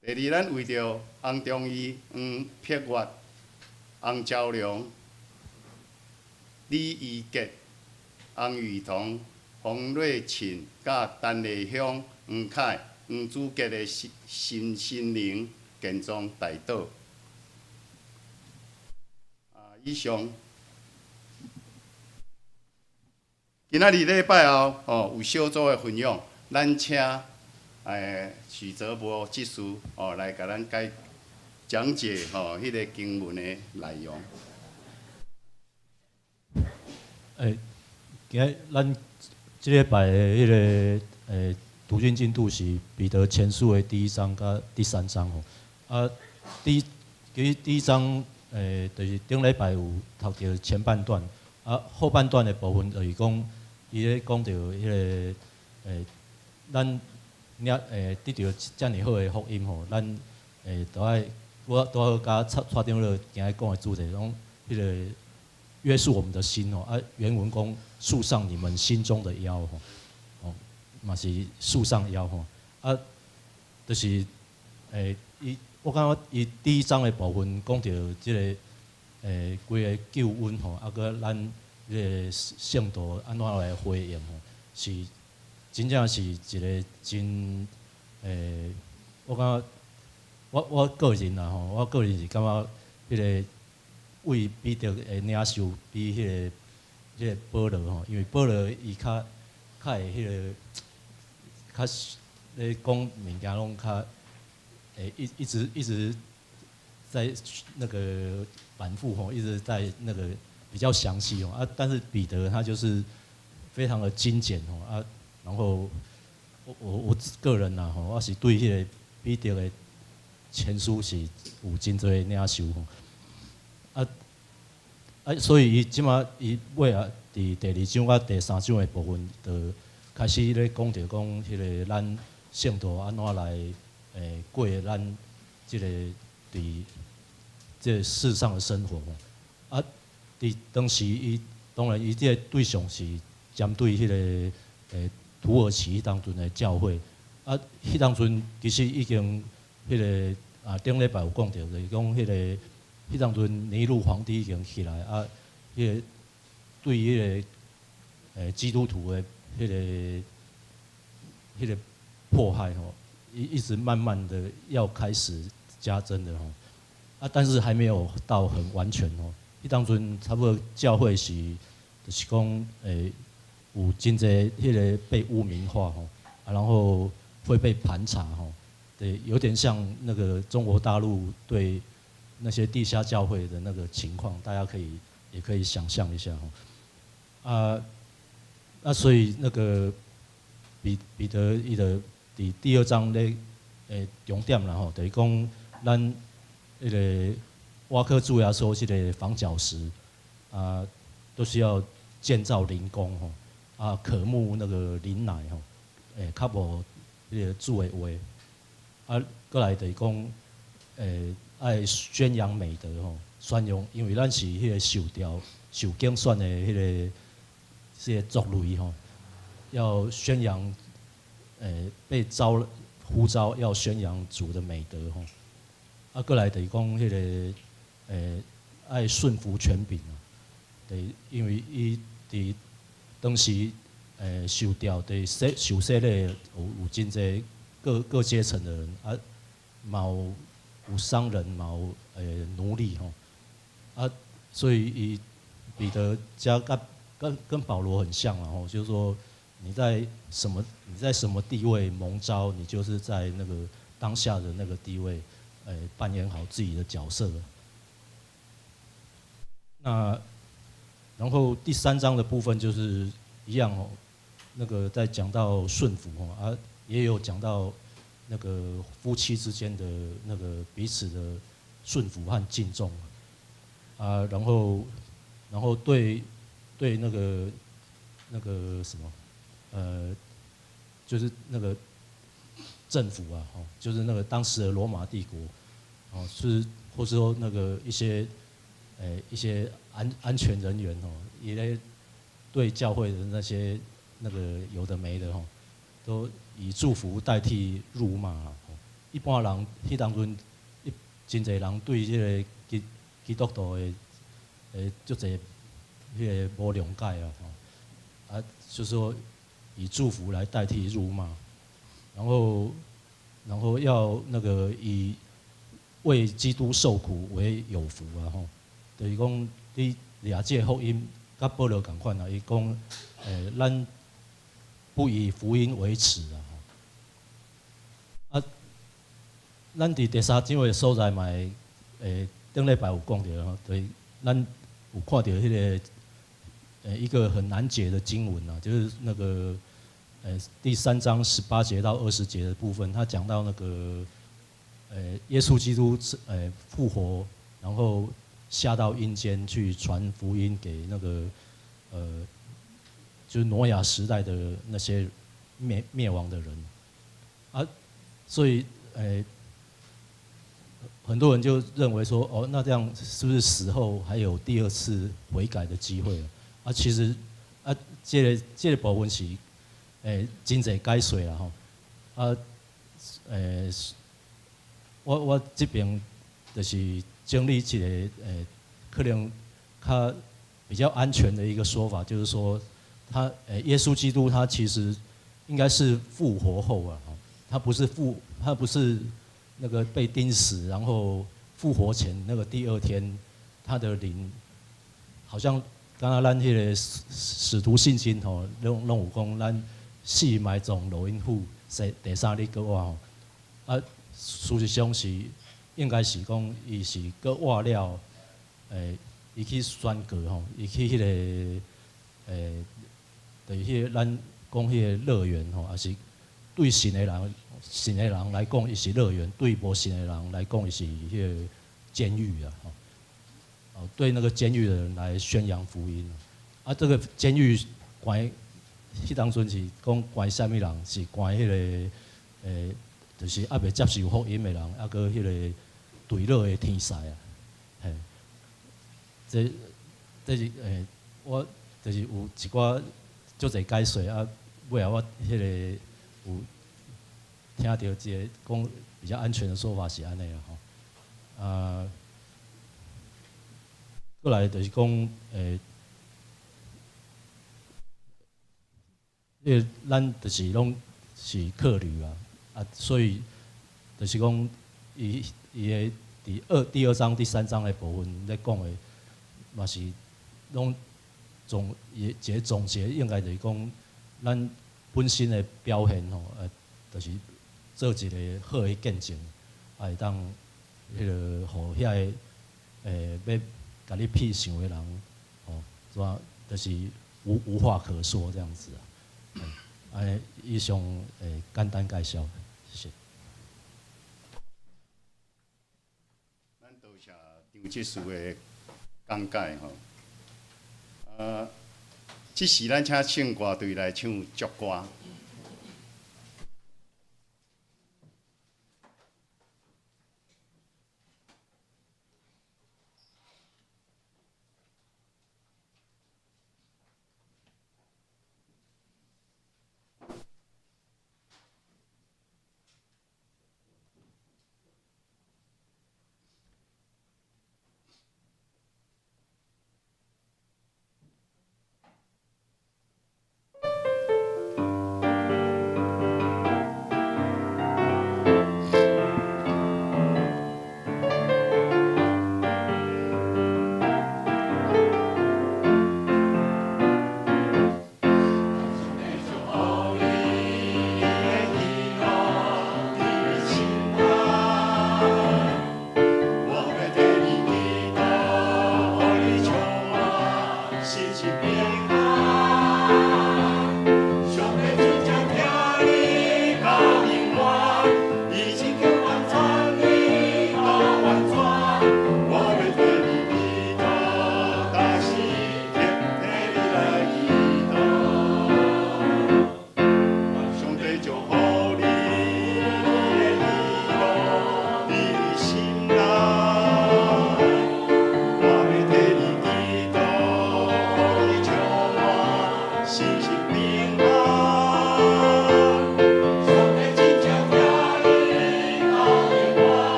第二，咱为着洪忠义、黄碧月、洪昭良、李义杰、洪玉彤、洪瑞庆、甲陈丽香、黄凯、黄子杰的心灵健壮大岛。以上，今仔日礼拜后有小组的分享，咱请许泽波技师来甲咱讲解迄个经文的内容。今日咱即礼拜的迄个读经进度是彼得前书的第1章甲第3章第一章就是顶礼拜有读到前半段，后半段的部分就是讲伊咧讲到迄个咱得到遮尔好的福音咱都爱都要甲蔡长老今日讲的主题，讲迄个约束我们的心原文讲束上你们心中的腰嘛是束上腰就是我感觉伊第1章的部分讲到即个规个救恩佮咱迄个圣徒安怎来回应是真正是一个真我感觉我个人我个人是感觉迄个为彼得的领袖比迄个保罗因为保罗伊较会迄个较咧讲物件拢较一直在那个反复一直在那个比较详细但是彼得他就是非常的精简然后我个人我是对迄个彼得的前书是有真多领受所以伊即马伊尾伫第2章甲第3章的部分，就开始咧讲着讲迄个咱圣徒安怎来过咱即个伫这世上的生活伫当时伊当然伊即个对象是针对迄个土耳其当阵的教会迄当阵其实已经迄个顶礼拜有讲着，就是讲迄个。迄当阵尼禄皇帝已经起来迄个对迄个基督徒的迄个迫害一直慢慢的要开始加增的但是还没有到很完全迄当阵差不多教会是就是讲有真侪迄个被污名化然后会被盘查对，有点像那个中国大陆对。那些地下教会的那个情况，大家也可以想象一下所以那个彼得伊的第2章咧重点啦就是讲咱迄个挖科主要说这个房角石都是要建造灵宫渴慕那个灵奶较无迄个主的话过来就是讲爱宣扬美德宣扬，因为咱是迄个受竞选的迄个族类要宣扬被呼召要宣扬主的美德过来就是讲迄个爱顺服权柄对，因为伊伫当时受调对受洗礼有真侪各阶层的人有商人嘛，有奴隶所以伊彼得加跟保罗很像就是说你在什么地位蒙召，你就是在那个当下的那个地位扮演好自己的角色。那然后第3章的部分就是一样那个在讲到顺服也有讲到。那个夫妻之间的那个彼此的顺服和敬重然后对那个什么就是那个政府就是那个当时的罗马帝国哦，是或是说那个一些安全人员哦，也对教会的那个有的没的吼，都以祝福代替辱骂啦。一般人迄当阵，真侪人对这个基督徒的足侪迄个无谅解啊，啊，就是说以祝福来代替辱骂，然后要那个以为基督受苦为有福啊吼，就是讲你掠这福音，甲保罗共款啊，伊讲咱不以福音为耻啊吼，啊，咱伫第三章的所在嘛，顶礼拜有讲到吼，就是咱有看到迄个一个很难解的经文啊，就是那个第3章18节到20节的部分，他讲到那个耶稣基督复活，然后下到阴间去传福音给那个就是挪亚时代的那些灭亡的人啊，所以很多人就认为说，哦，那这样是不是死后还有第2次悔改的机会啊？其实啊，这个部分是真侪解说啦吼，啊，我这边就是整理一个可能他比较安全的一个说法，就是说他耶稣基督他其实应该是复活后啊，他不是那个被钉死，然后复活前那个第2天，他的灵好像刚刚咱迄个使徒信心吼，拢有讲咱死埋葬罗因府第3日搁活吼，啊，事实上是应该是讲伊是搁活了，伊去宣告吼，伊去迄个就是迄个咱讲迄个乐园吼，也是对信的人来讲，伊是乐园；对无信的人来讲，伊是迄个监狱啊！哦，对那个监狱的人来宣扬福音啊！这个监狱关，迄当阵是讲关啥物人？是关迄个就是还未接受福音的人，还个迄个堕落的天使啊！嘿，这是我就是有一寡足侪解说啊，尾后我迄个有。听到一个讲比较安全的说法是安尼啦吼，过来就是讲因为咱就是拢是客旅啊，所以就是讲伊的第2章、第3章的部分在讲的，嘛是拢一个总结，应该就是讲咱本身的表现吼，就是。做一个好的见证，啊，会当迄个，互遐个要甲你屁想的人，哦，是吧？就是无话可说这样子啊。以上简单介绍，谢谢。咱多谢张执事的讲解吼。这时咱请唱歌队来唱祝歌。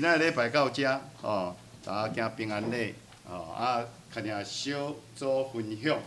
仔礼拜到遮大家行平安礼，看定小组分享。